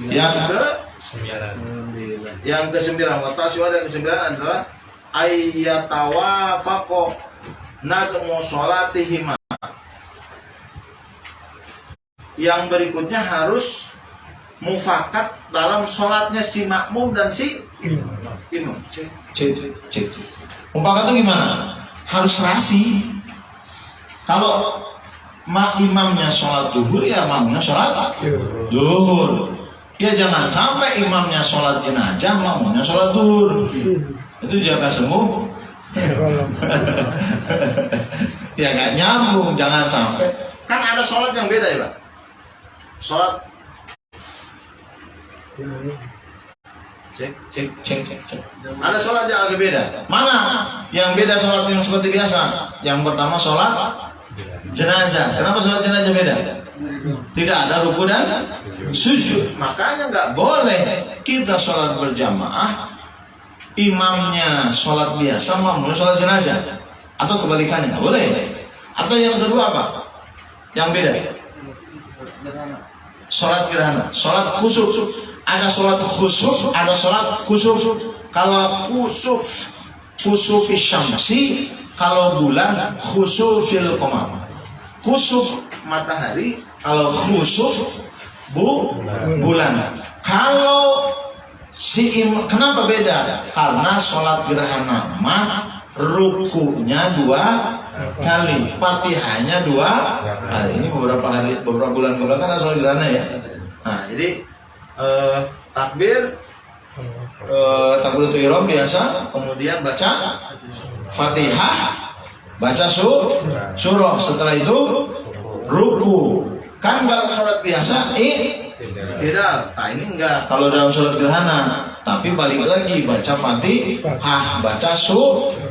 S2: 9. Yang ke-9 watasiwa, dan ke-9 adalah ayyatawafaqo nadmu sholatihima. Yang berikutnya harus mufakat dalam sholatnya si makmum dan si imam. Cek. Mufakat itu gimana? Harus serasi. Kalau imamnya sholat duhur, ya makmumnya sholat duhur. Ya jangan sampai imamnya sholat jenazah, makmumnya sholat duhur. Itu jaga sembuh. Ya gak nyambung, jangan sampai. Kan ada sholat yang beda ya Pak. Sholat cek. Ada sholat yang agak beda. Mana yang beda sholat yang seperti biasa? Yang pertama sholat jenazah. Kenapa sholat jenazah beda? Tidak ada ruku dan sujud. Makanya nggak boleh kita sholat berjamaah, imamnya sholat biasa, makmumnya sholat jenazah, atau kebalikannya, nggak boleh. Atau yang kedua apa? Yang beda? Sholat gerhana, sholat kusuf. Ada sholat khusuf, ada sholat kusuf. Kalau kusuf syamsi, kalau bulan khusufil qamar. Kusuf matahari, kalau khusuf bulan. Kalau Kenapa beda? Karena sholat gerhana mah rukunya 2 kali, Fatihahnya 2 kali. Ini beberapa bulan kebelakang kan sholat gerhana ya. Nah, jadi takbiratul ihram biasa, kemudian baca Fatihah, baca surah, setelah itu ruku. Kan kalau sholat biasa tidak. Nah, ini enggak. Kalau dalam sholat gerhana, tapi balik lagi baca Fatihah, baca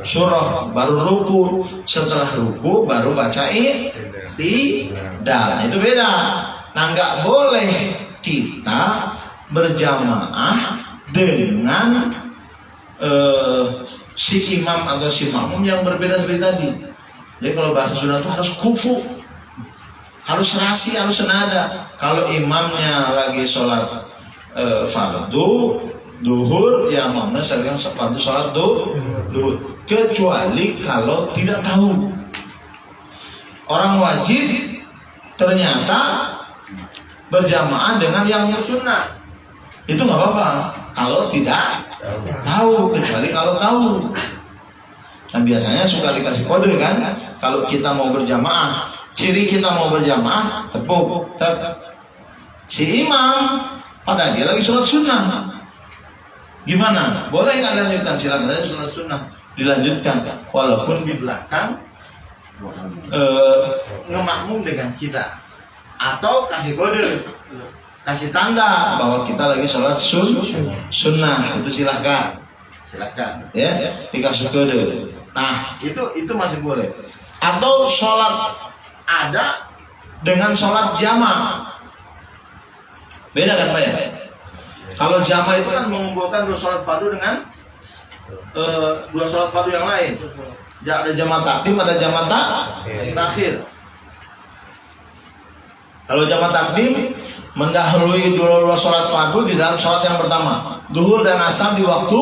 S2: surah, baru ruku. Setelah ruku baru baca i'tidal. Nah, itu beda. Nah, enggak boleh kita berjamaah dengan si imam atau si makmum yang berbeda seperti tadi. Jadi kalau bahasa Sunda itu harus kufu, harus rasi, harus senada. Kalau imamnya lagi sholat fardu duhur, ya makmumnya sering fardu sholat duhur. Kecuali kalau tidak tahu. Orang wajib ternyata berjamaah dengan yang sunnah, itu nggak apa-apa kalau tidak tahu, kecuali kalau tahu. Nah, biasanya suka dikasih kode kan, kalau kita mau berjamaah. Ciri kita mau berjamaah, tepuk, si imam, padahal dia lagi sholat sunnah. Gimana? Boleh nggak lanjutkan? Silakan saja sholat sunnah dilanjutkan, walaupun di belakang ngemakmum dengan kita, atau kasih kode, kasih tanda bahwa kita lagi sholat sunnah, itu silahkan, ya, dikasih kode. Nah, itu masih boleh. Atau sholat ada dengan sholat jamaah, beda kan Pak ya? Kalau jamaah itu kan mengumpulkan 2 sholat fardu dengan 2 sholat fardu yang lain. Ada jamaah takdim, ada jamaah takhir. Kalau jamaah takdim mendahului 2 sholat fardu di dalam sholat yang pertama, duhur dan asar di waktu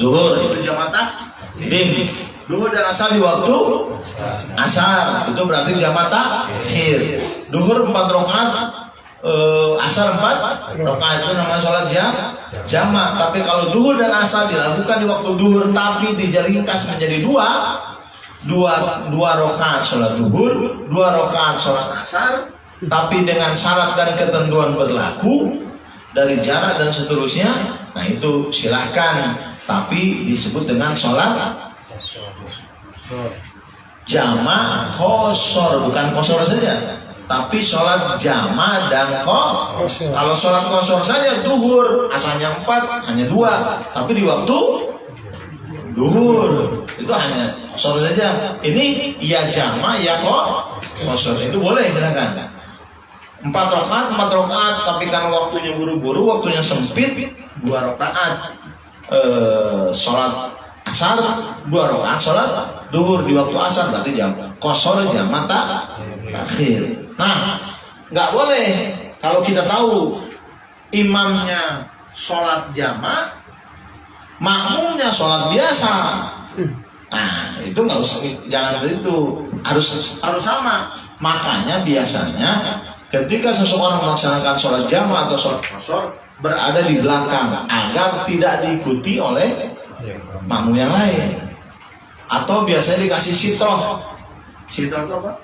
S2: duhur, itu jamaah takdim. Duhur dan asar di waktu asar, itu berarti jamaah takhir. Duhur 4 rakaat, asar 4 rakaat, itu namanya sholat jamaah. Tapi kalau duhur dan asar dilakukan di waktu duhur tapi diringkas menjadi 2 rakaat sholat duhur, 2 rakaat sholat asar, tapi dengan syarat dan ketentuan berlaku dari jarak dan seterusnya, nah itu silahkan, tapi disebut dengan sholat jamaah qashar, bukan qashar saja, tapi sholat jamaah dan qashar. Kalau sholat qashar saja duhur, asalnya 4, hanya 2, tapi di waktu duhur itu hanya qashar saja. Ini ya jamaah ya qashar, itu boleh, silakan. 4 rakaat, tapi karena waktunya buru-buru, waktunya sempit, 2 rakaat sholat asar, 2 rakaat sholat duhur di waktu asar, berarti qashar jamaah takhir. Nah, nggak boleh kalau kita tahu imamnya sholat jamaah, makmumnya sholat biasa. Nah, itu nggak usah, jangan begitu, harus sama. Makanya biasanya ketika seseorang melaksanakan sholat jamaah atau sholat qashar, berada di belakang agar tidak diikuti oleh makmum yang lain. Atau biasanya dikasih sitroh. Sitroh itu apa?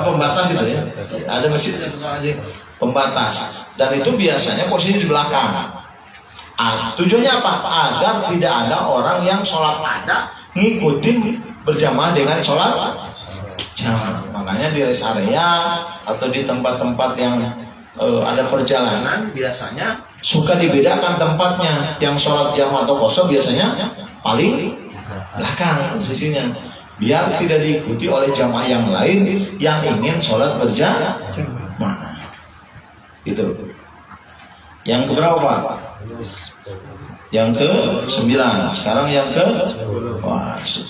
S2: Pembatas gitu ya. Ada masjid pembatas, dan itu biasanya posisi di belakang. Tujuannya apa? Agar tidak ada orang yang sholat ada ngikutin berjamaah dengan sholat jamaah. Makanya di rest area atau di tempat-tempat yang ada perjalanan biasanya suka dibedakan tempatnya. Yang sholat jamaah atau qashar biasanya paling belakang posisinya, biar tidak diikuti oleh jamaah yang lain yang ingin sholat berjamaah. Itu. Yang keberapa Pak? Yang ke-9. Sekarang yang ke 10,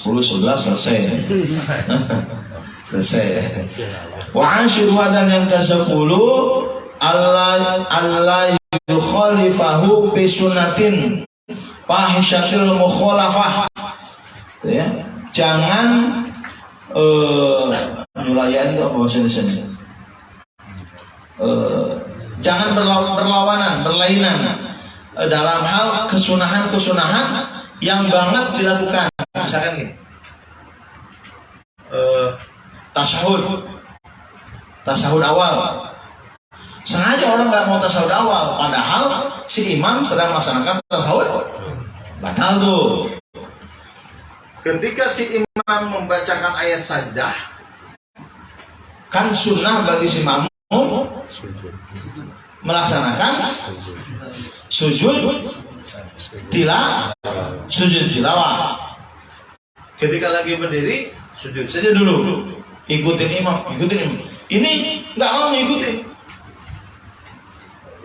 S2: 11 selesai. Selesai. Wa ashruha, dan yang ke-10, Allah yukhalifahu fi sunnatin fahishatil mukhalafah. Ya, jangan nyulayan itu apa bahasa Indonesia? Jangan berlawanan, berlainan dalam hal kesunahan yang banget dilakukan. Misalkan gini, tasahud awal. Sengaja orang nggak mau tasawuf awal, padahal si imam sedang melaksanakan tasawuf. Batal tuh. Ketika si imam membacakan ayat sajdah, kan sunnah bagi si makmum melaksanakan sujud tilawah. Ketika lagi berdiri, sujud saja dulu. Ikutin imam. Ini nggak mau ngikutin.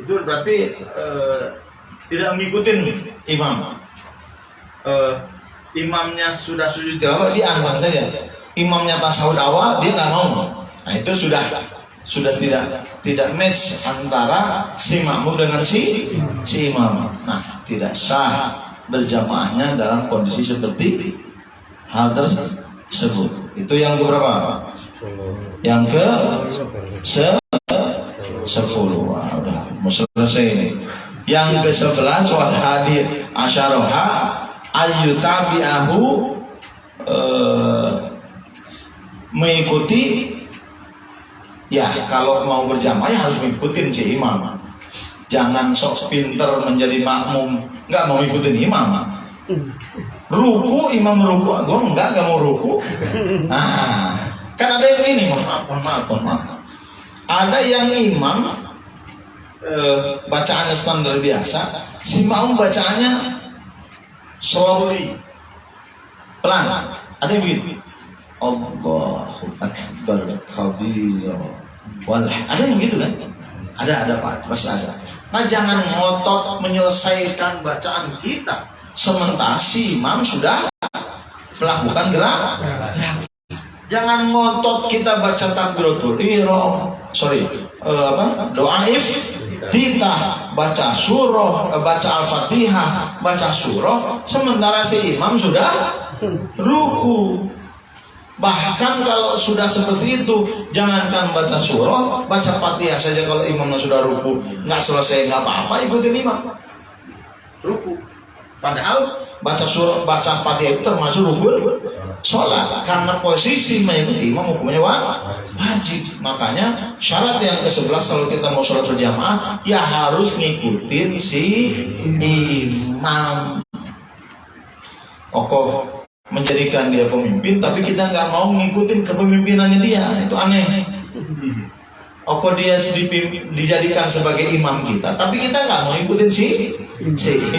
S2: Itu berarti tidak mengikuti imam. Imamnya sudah sujud tilawah, dia angkat saja. Imamnya tasawuf awal, dia nggak mau. Nah itu sudah tidak match antara si makmum dengan si imam. Nah tidak sah berjamaahnya dalam kondisi seperti hal tersebut. Itu yang keberapa? Yang ke 10. Wah, udah mau selesai ini. Yang ke-11 wal hadir asyaroha ayyutabi'ahu, mengikuti. Ya kalau mau berjamaah ya harus mengikuti si imam. Jangan sok pinter menjadi makmum nggak mau ikutin imam. Ruku imam ruku, gue nggak mau ruku. Nah kan ada yang ini, mohon maaf. Ada yang imam bacaannya standar biasa, si makmum bacaannya slowly, pelan. Ada yang begitu. Allahu Akbar kabir. Ada yang begitu kan? Ada Pak, pasti ada. Nah jangan ngotot menyelesaikan bacaan kita sementara si imam sudah melakukan gerak. Jangan ngotot kita baca takbiratul ihram, doa iftitah, baca surah, baca al-fatihah, baca surah, sementara si imam sudah ruku. Bahkan kalau sudah seperti itu, jangankan baca surah, baca fatihah saja kalau imamnya sudah ruku, nggak selesai nggak apa-apa, ikutin imam ruku. Padahal baca surah, baca fatihah itu termasuk ruku sholat, karena posisi mengikuti imam hukumnya wajib. Makanya syarat yang ke-11 kalau kita mau sholat berjamaah ya harus ngikutin si imam. Kokoh menjadikan dia pemimpin, tapi kita nggak mau ngikutin kepemimpinannya dia, itu aneh. Dia dijadikan sebagai imam kita, tapi kita nggak mau ngikutin si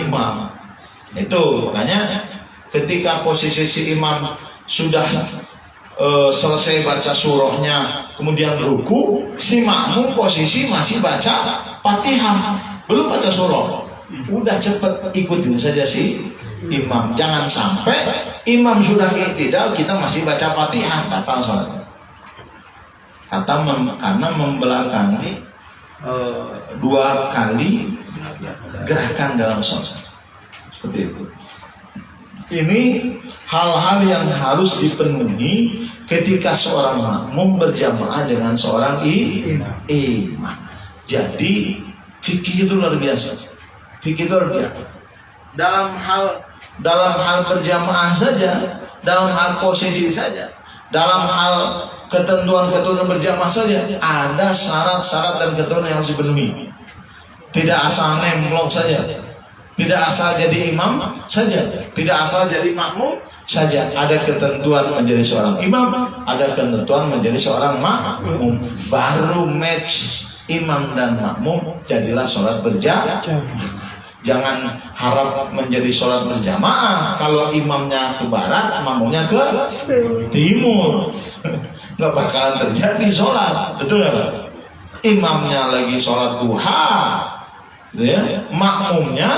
S2: imam. Itu makanya ketika posisi si imam sudah selesai baca surahnya, kemudian ruku, si makmum posisi masih baca fatihah, belum baca surah. Udah cepet ikutin saja si imam. Jangan sampai imam sudah i'tidal kita masih baca fatihah, batal salatnya. Karena membelakangi 2 kali gerakan dalam salat. Seperti itu. Ini hal-hal yang harus dipenuhi ketika seorang makmum berjamaah dengan seorang imam. Jadi fikih itu luar biasa. Dalam hal berjamaah saja, dalam hal posisi saja, dalam hal ketentuan berjamaah saja, ada syarat-syarat dan ketentuan yang harus dipenuhi. Tidak asal nemplok saja, tidak asal jadi imam saja, tidak asal jadi makmum saja. Ada ketentuan menjadi seorang imam, ada ketentuan menjadi seorang makmum. Baru match imam dan makmum, jadilah sholat berjamaah. Jangan harap menjadi sholat berjamaah kalau imamnya ke barat, makmumnya ke timur. Nggak bakalan terjadi sholat, betul nggak Pak? Imamnya lagi sholat duha, gitu ya, makmumnya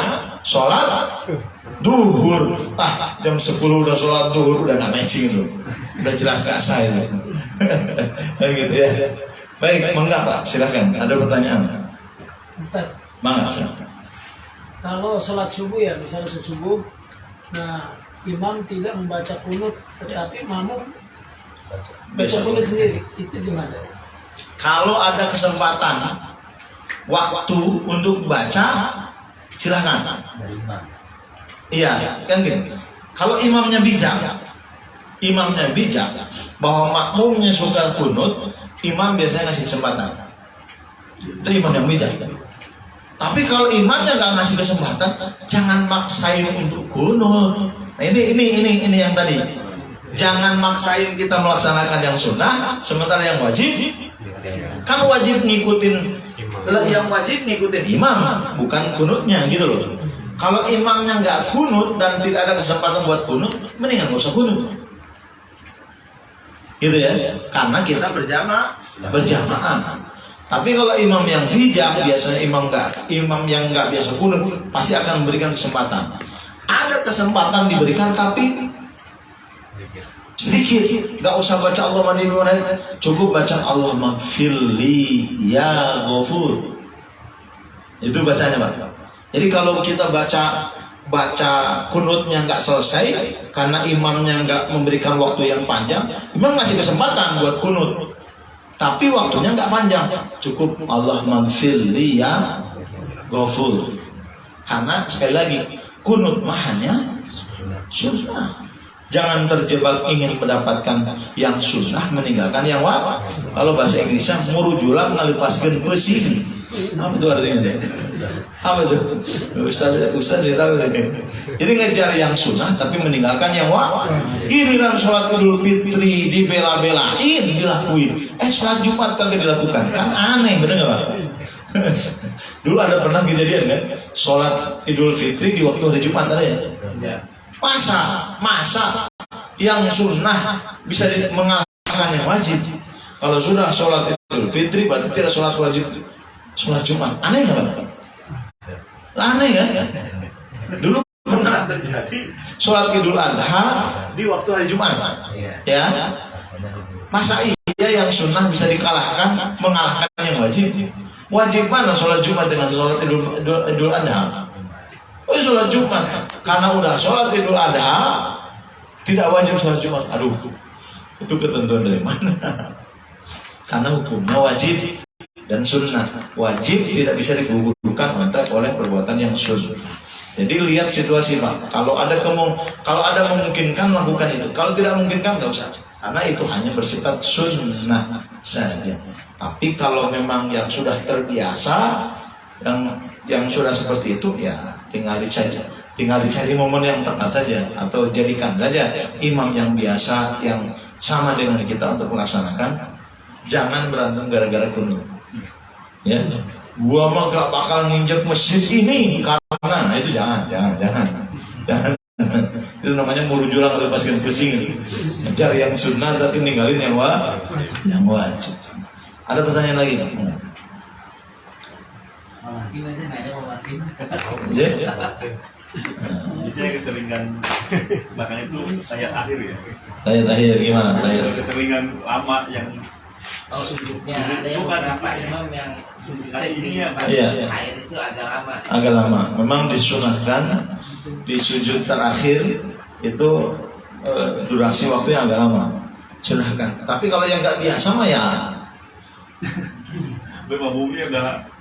S2: sholat duhur. Jam 10 udah sholat duhur, udah nggak matching itu, udah jelas nggak sah itu. Gitu ya. Baik, mangga Pak, silakan. Ada pertanyaan?
S4: Ustaz,
S2: mangga silakan.
S4: Kalau sholat subuh ya, misalnya subuh, nah imam tidak membaca kunut, tetapi makmum baca kunut sendiri, itu gimana?
S2: Kalau ada kesempatan waktu untuk baca silahkan. Iya, kan gini. Kalau imamnya bijak bahwa makmumnya suka kunut, imam biasanya ngasih kesempatan. Itu imam yang bijak. Tapi kalau imamnya nggak ngasih kesempatan, jangan maksain untuk kunut. Nah ini yang tadi. Jangan maksain kita melaksanakan yang sunnah, sementara yang wajib kan wajib ngikutin imam, bukan kunutnya gitu loh. Kalau imamnya nggak kunut dan tidak ada kesempatan buat kunut, mendingan nggak usah kunut. Gitu ya, karena kita berjamaah. Tapi kalau imam yang bijak, biasanya imam yang nggak biasa kunut pasti akan memberikan kesempatan. Ada kesempatan diberikan tapi sedikit, nggak usah baca Allah mani, cukup baca Allah magfirli ya ghafur. Itu bacanya Pak. Jadi kalau kita baca kunutnya nggak selesai karena imamnya nggak memberikan waktu yang panjang, imam ngasih kesempatan buat kunut. Tapi waktunya nggak panjang, cukup Allah magfirli ya ghafur. Karena sekali lagi kunut mahanya sunnah. Jangan terjebak ingin mendapatkan yang sunnah meninggalkan yang wajib. Kalau bahasa Inggrisnya murujulah ngalipaskeun pesing. Apa itu artinya? Apa itu? Ustaz tahu ini. Jadi ngejar yang sunnah tapi meninggalkan yang wajib. Giliran sholat Idul Fitri dibela-belain dilakuin. Sholat Jumat kagak dilakukan. Kan aneh, bener nggak Pak? Dulu ada pernah kejadian kan? Sholat Idul Fitri di waktu hari Jumat ada ya? Masa yang sunnah bisa mengalahkan yang wajib. Kalau sudah sholat Idul Fitri berarti tidak sholat wajib, sholat Jumat. Aneh nggak Pak? Aneh kan? Dulu pernah terjadi sholat Idul Adha di waktu hari Jumat, ya. Masa iya yang sunnah bisa dikalahkan, mengalahkan yang wajib? Wajib mana sholat Jumat dengan sholat Idul Adha? Sholat Jumat, karena udah sholat Idul Adha tidak wajib sholat Jumat. Aduh, itu ketentuan dari mana? Karena hukumnya wajib dan sunnah. Wajib tidak bisa digugurkan oleh perbuatan yang sunnah. Jadi lihat situasi Pak. Kalau ada memungkinkan lakukan itu. Kalau tidak memungkinkan nggak usah. Karena itu hanya bersifat sunnah saja. Tapi kalau memang yang sudah terbiasa, yang sudah seperti itu, ya tinggal dicari momen yang tepat saja, atau jadikan saja imam yang biasa yang sama dengan kita untuk melaksanakan. Jangan berantem gara-gara kunut. Ya, gua mah gak bakal nginjek masjid ini karena itu jangan. Itu namanya murujulang lepaskan pusing. Mencari yang sunnah tapi ninggalin yang wajib. Ada pertanyaan lagi?
S3: Biasanya keseringan bahkan itu tayat akhir ya.
S2: Tayat akhir gimana?
S3: Keseringan lama yang
S1: sujudnya ada yang beberapa imam yang sujudnya ini pas akhir itu agak lama.
S2: Memang disunahkan di sujud terakhir itu durasi waktunya agak lama. Sunahkan. Tapi kalau yang nggak biasa mah ya.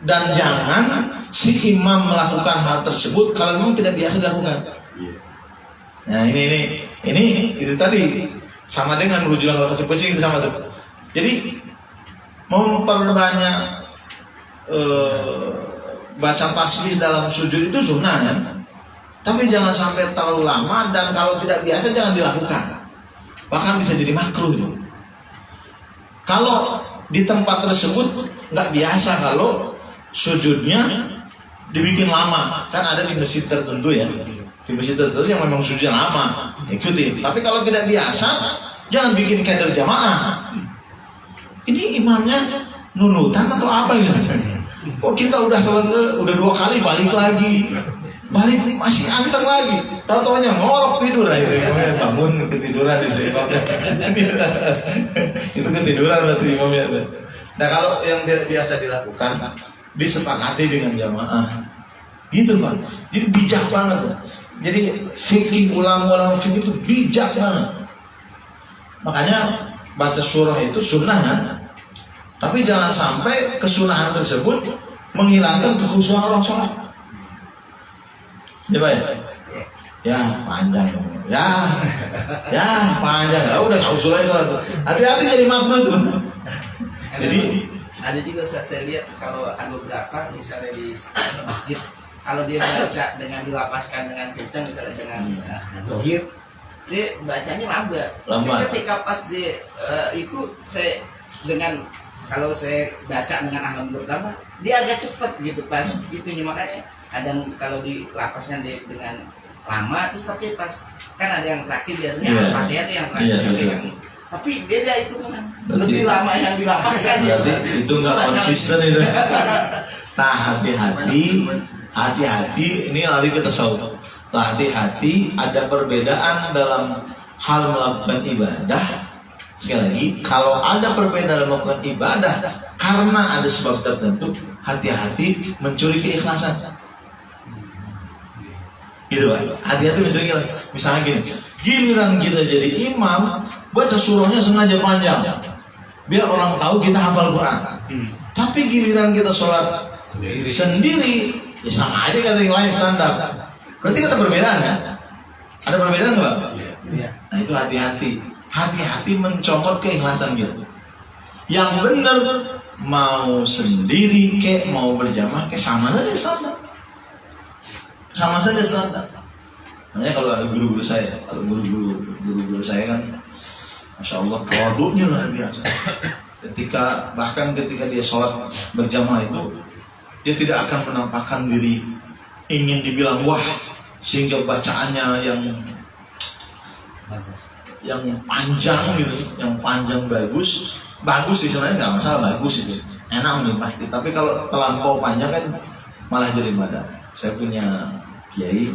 S2: Dan jangan si imam melakukan hal tersebut kalau memang tidak biasa dilakukan. Nah ini itu tadi sama dengan merujukan pusing itu sama tuh. Jadi memperbanyak baca tasbih dalam sujud itu sunnah ya. Tapi jangan sampai terlalu lama, dan kalau tidak biasa jangan dilakukan. Bahkan bisa jadi makruh itu. Kalau di tempat tersebut nggak biasa kalau sujudnya dibikin lama, kan ada di masjid tertentu ya, di masjid tertentu yang memang sujudnya lama, ikuti. Tapi kalau tidak biasa, jangan bikin kader jamaah. Ini imamnya nunutan atau apa ini? Oh kita udah 2 kali balik lagi, masih anteng lagi. Tahu-taunya ngorok tidur aja, bangun ketiduran itu imamnya. Itu ketiduran berarti imamnya. Nah kalau yang tidak biasa dilakukan, disepakati dengan jamaah, gitu Pak. Jadi bijak banget. Jadi fikih ulama fikih itu bijak banget. Makanya baca surah itu sunnah kan? Tapi jangan sampai kesunahan tersebut menghilangkan kekhusyuan orang sholat. Coba ya. Ya panjang. Ya panjang. Ya udah nggak usul aja sholat. Hati-hati jadi makmum tuh. Jadi
S1: ada juga saya lihat kalau ada beberapa misalnya di masjid, kalau dia baca dengan dilapaskan dengan kencang misalnya dengan zohir, dia bacanya lambat. Ketika pas dia itu saya dengan kalau saya baca dengan alhamdulillah pertama, dia agak cepat gitu pas itunya, makanya kadang kalau dilapaskan dia dengan lama terus tapi pas kan ada yang terakhir biasanya Al-Fatihah itu yang terakhir tapi beda itu kan lebih lama yang dilapaskan.
S2: Berarti itu nggak konsisten itu. Nah hati-hati ini lari ke tasawuf. Nah hati-hati ada perbedaan dalam hal melakukan ibadah. Sekali lagi, kalau ada perbedaan dalam melakukan ibadah karena ada sebab tertentu, hati-hati mencuri keikhlasan. Gitu Pak, hati-hati mencuri keikhlasan. Misalnya gini, giliran kita jadi imam, baca surahnya sengaja panjang, biar orang tahu kita hafal Quran. Tapi giliran kita sholat sendiri, ya sama aja kan yang lain standar. Berarti ada perbedaan kan? Ada perbedaan nggak? Iya. Nah itu hati-hati mencopot keikhlasan gitu. Yang benar mau sendiri kek mau berjamaah kek sama saja standar. Makanya kalau ada guru-guru saya, guru-guru saya kan, masya Allah tawadhunya luar biasa. Bahkan ketika dia sholat berjamaah itu, dia tidak akan menampakkan diri ingin dibilang wah sehingga bacaannya yang panjang gitu, yang panjang bagus sih sebenarnya nggak masalah, bagus itu enak nih pasti. Tapi kalau terlampau panjang kan malah jadi badan. Saya punya kiai,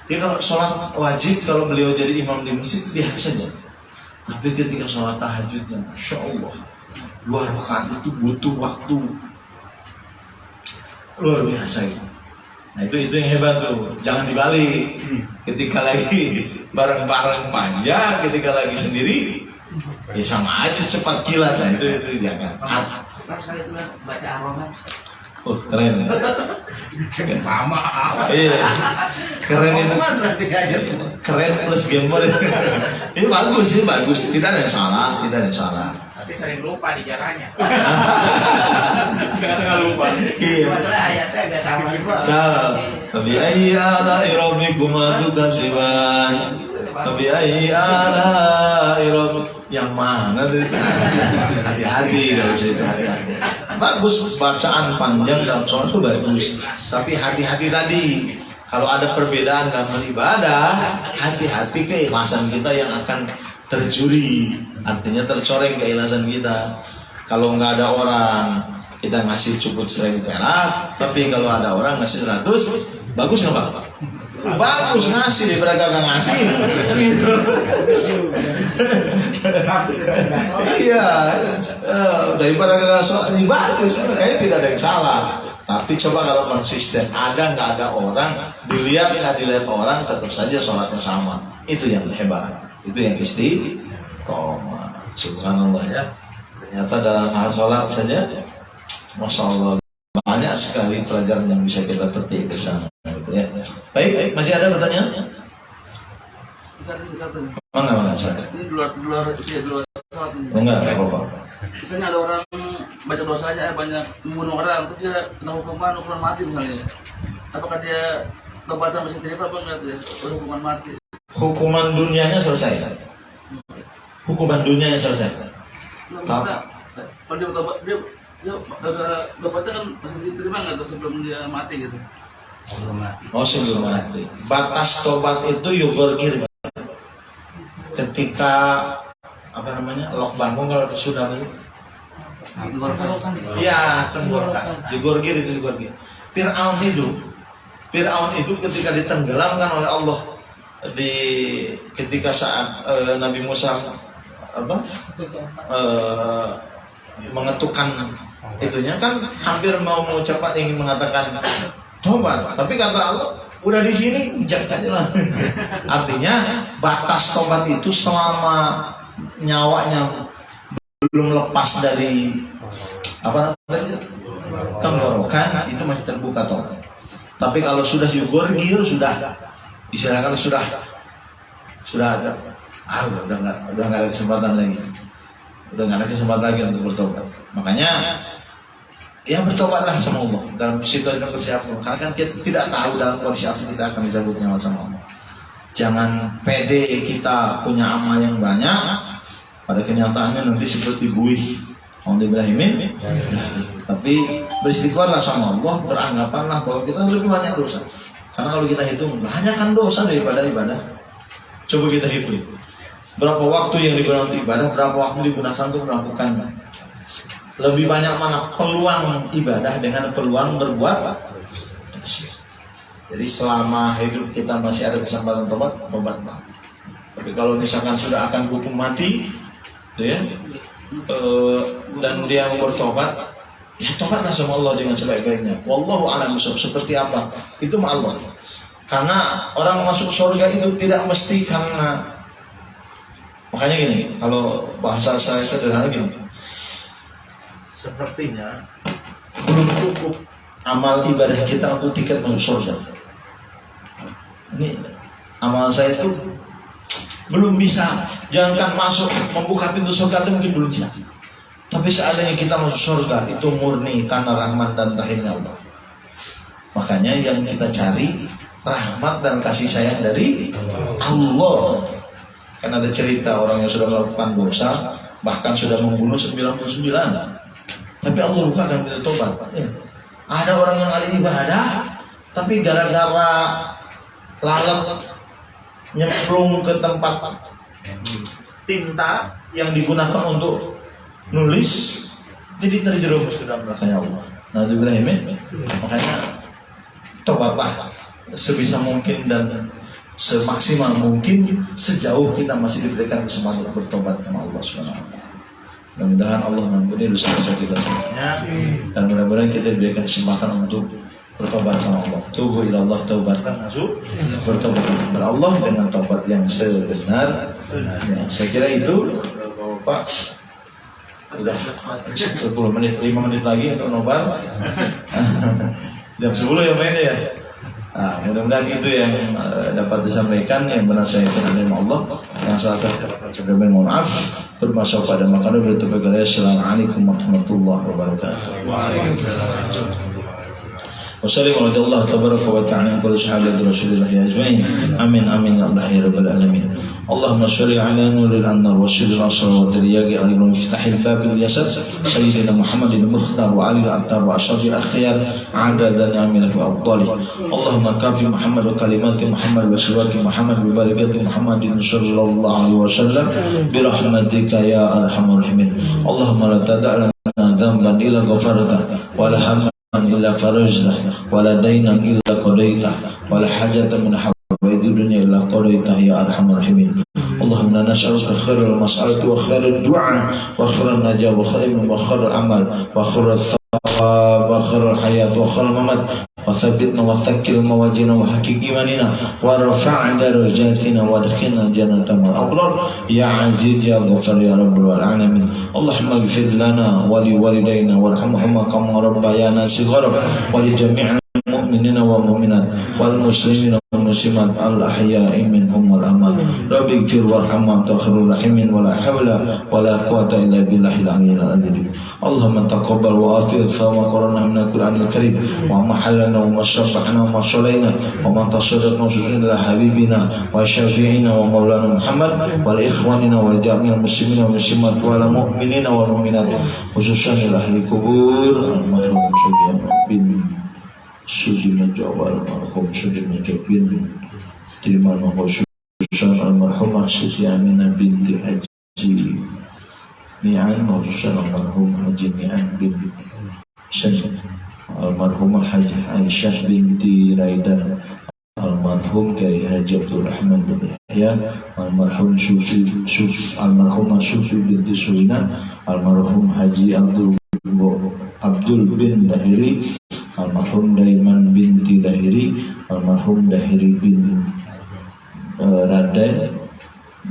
S2: dia kalau sholat wajib kalau beliau jadi imam di masjid biasa saja. Tapi ketika sholat tahajudnya, masya Allah, 2 rakaat itu butuh waktu luar biasa gitu. Nah itu yang hebat tuh, jangan dibalik. Ketika lagi bareng-bareng panjang, ketika lagi sendiri, ya sama aja cepat kilat. Nah itu jangan.
S1: Mas kali itu baca Ar-Rahman.
S2: Oh keren.
S1: Lama.
S2: Iya. Keren itu. Keren plus gambar. Ini bagus. Tidak ada yang salah.
S1: Tapi sering lupa di jalannya.
S3: Nggak lupa.
S2: Iya.
S1: Masalah ayatnya agak sama semua.
S2: Salah. Fabi ayyi ala'i rabbikuma tukadziban. Fabi ayyi ala'i rabbikum. Yang mana tuh? Hati-hati kalau saya itu hati-hati. Bagus bacaan panjang dalam sholat itu bagus. Tapi hati-hati tadi. Kalau ada perbedaan dalam ibadah, hati-hati keikhlasan kita yang akan tercuri. Artinya tercoreng keikhlasan kita. Kalau nggak ada orang, kita ngasih cukup 1.000 perak. Tapi kalau ada orang ngasih 100, bagus nggak Pak? Bagus ngasih daripada kagak ngasih. Gitu. Iya, daripada kagak sholat ini bagus. Kayaknya tidak ada yang salah. Tapi coba kalau konsisten, ada nggak ada orang, dilihat nggak dilihat orang, tetap saja sholatnya sama. Itu yang hebat. Itu yang istiqomah. Subhanallah ya. Ternyata dalam hal sholat saja, masya Allah banyak sekali pelajaran yang bisa kita petik ke sana. Ya. Baik, masih ada pertanyaan? Mana saya?
S5: Ini di luar sholat ini.
S2: Enggak apa-apa.
S5: Misalnya ada orang baca dosa aja banyak membunuh orang, terus dia kena hukuman mati misalnya. Apakah dia tobatan masih terima apa enggak ya? Hukuman mati.
S2: Hukuman dunianya selesai. Hukuman dunianya selesai.
S5: Kalau dia tobat dia tobatnya kan masih diterima nggak tuh sebelum dia mati gitu?
S2: Sebelum mati. Batas tobat itu yugorgir. Ketika lok bangkong kalau sudah iya tenggorokan. Yugorgir itu yugorgir. Fir'aun itu ketika ditenggelamkan oleh Allah ketika saat Nabi Musa mengetukkan itunya kan hampir mau cepat ingin mengatakan tobat, tapi kata Allah udah di sini jangan lah. Artinya batas tobat itu selama nyawanya belum lepas dari tenggorokan itu masih terbuka tobat. Tapi kalau sudah yugorgir, sudah istilahkan sudah ada, udah nggak ada kesempatan lagi, lagi untuk bertobat. Makanya ya bertobatlah sama Allah dalam situasi persiapan, karena kan kita tidak tahu dalam kondisi apa kita akan dicabut nyawa sama Allah. Jangan pede kita punya amal yang banyak, pada kenyataannya nanti seperti buih. Alhamdulillah. Tapi beristighfarlah sama Allah, beranggapanlah bahwa kita lebih banyak dosa. Karena kalau kita hitung banyak kan dosa daripada ibadah. Coba kita hitung berapa waktu yang digunakan untuk ibadah, berapa waktu digunakan untuk melakukannya. Lebih banyak mana peluang ibadah dengan peluang berbuat dosa. Jadi selama hidup kita masih ada kesempatan tobatlah. Tapi kalau misalkan sudah akan hukum mati, gitu ya, dan dia mau bertobat, ya tobatlah sama Allah dengan sebaik-baiknya. Wallahu a'lam bishawab. Seperti apa? Itu sama Allah. Karena orang masuk surga itu tidak mesti karena, makanya gini, kalau bahasa saya sederhana gini, sepertinya belum cukup amal ibadah kita untuk tiket masuk surga. Ini amal saya itu belum bisa, jangankan masuk membuka pintu surga itu mungkin belum bisa. Tapi seandainya kita masuk surga itu murni karena rahmat dan rahimnya Allah. Makanya yang kita cari rahmat dan kasih sayang dari Allah. Kan ada cerita orang yang sudah melakukan dosa, bahkan sudah membunuh 99, tapi Allah bukakan pintu tobat. Ya. Ada orang yang ahli ibadah, tapi gara-gara lalat nyemplung ke tempat tinta yang digunakan untuk nulis, jadi terjerumus ke dalam neraka Allah. Nauzubillah. Makanya tobatlah sebisa mungkin dan semaksimal mungkin sejauh kita masih diberikan kesempatan bertobat sama Allah Subhanahu wa taala. Mudah-mudahan Allah mengampuni dosa-dosa kita semuanya, dan mudah-mudahan kita diberikan kesempatan untuk bertobat sama Allah. Tubu ila Allah taubatan nasuh, bertobat kepada Allah dengan taubat yang sebenar. Ya, saya kira itu Pak. Udah 10 menit, 5 menit lagi untuk nobar. Jam 10 ya mainnya ya. Nah, mudah-mudahan itu yang dapat disampaikan. Yang benar saya kenal Allah, yang salah saya mohon maaf. Bermasalah pada makanan bertemu. Assalamualaikum warahmatullahi wabarakatuh. Wassalamualaikum warahmatullahi wabarakatuh. Kepada sahabat Rasulullah ajmain. Amin amin ya Allah ya rabbal alamin. Allahumma shalli ala nuril anwar wa sirril asrar wa taryaqi ali miftahil babil yasar sayyidina Muhammadil mukhtar wa ali al-attar wa asyrafil akhyar adadan yamil fi afdali. Allahumma kafi Muhammad wa kalimati Muhammad wa siwaki Muhammad wa barakati Muhammadin sallallahu alaihi wasallam bi rahmatika ya arhamar rahimin. Allahumma la tad'alna dhanban illa ghafarta wa la hamman illa farajta wa la daynan illa qadaita wa la hajatan min hawaij dunya illa qadaita ya arhamar rahimin. Allahumma nas'aluka khairal mas'alati wa khairal du'a wa khairan najah wa khairal wa khairal amal wa khairal thawab wa khairal hayat wa khairal mamat wa thabbitna wa thakkil mawajina wa haqiq imanina wa rafa' darajatina wa adkhilna jannata ma'al abrar ya aziz ya ghafar ya rabbal alamin. Allahumma ighfir lana wa li walidayna warhamhuma kama rabbayana shighara wa li jami'il mu'minina wa mu'minat wal muslimina wal muslimat al ahya'i minhum wal amwat. Rabbi ighfir warhamhum anta khairur rahimin wa la hawla wa la quwwata illa billahil aliyyil azim. Allahumma taqabbal wa atir thawma qarana min al-Qur'anil karim wa mahallana wa mashrafna wa mashalayna wa man tasaddaqna ila habibina wa syafi'ina wa maulana Muhammad wal ikhwanina wal jami'il muslimina wal muslimat wal mu'minina wal mu'minat khususan ila ahli kubur al-mahrum bin Sujina Jawal Marhum Sujina Jabin Dimana khususan almarhumah Siti Aminah binti Haji Ni'an khususan almarhum Haji Ni'an binti almarhumah Haji Aisyah binti Raidan, almarhum Kiai Haji Abdul Rahman bin Yahya, almarhum almarhumah Sufi binti Suina, almarhum Haji Abdul bin Dahiri, almarhum Daiman binti Dahiri, almarhum Dahiri bin Raden,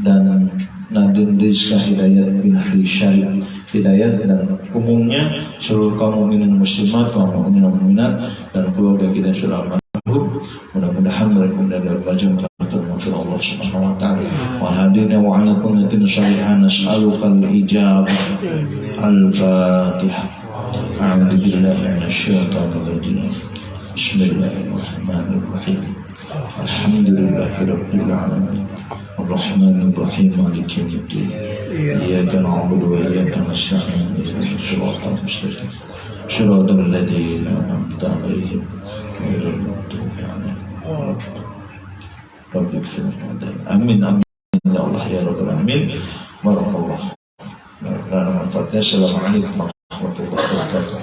S2: dan Nadin Rizka Hidayat binti Syarif Hidayat, dan umumnya seluruh kaum mukminin muslimat, kaum mukminin mu'minat, dan keluarga kita yang sudah almarhum Mudah-mudahan mereka mendapat bacaan kata Allah Subhanahu wa taala. Wa hadina wa ala kunnatin syari'an nas'aluka al-ijabah. Al-Fatihah. A'udzu billahi minasyaitonir rajim. Bismillahirrahmanirrahim. Alhamdulillahirabbil alamin. Ar-Rahmanir Rahim. Maliki yaumiddin. Iyyaka na'budu wa iyyaka nasta'in. Ihdinas siratal mustaqim. Shiratal ladzina an'amta 'alaihim ghairil maghdubi 'alaihim. Rabbi ighfir lana. Amin amin ya Allah ya rabbal alamin. Barakallah. Assalamualaikum warahmatullahi wabarakatuh.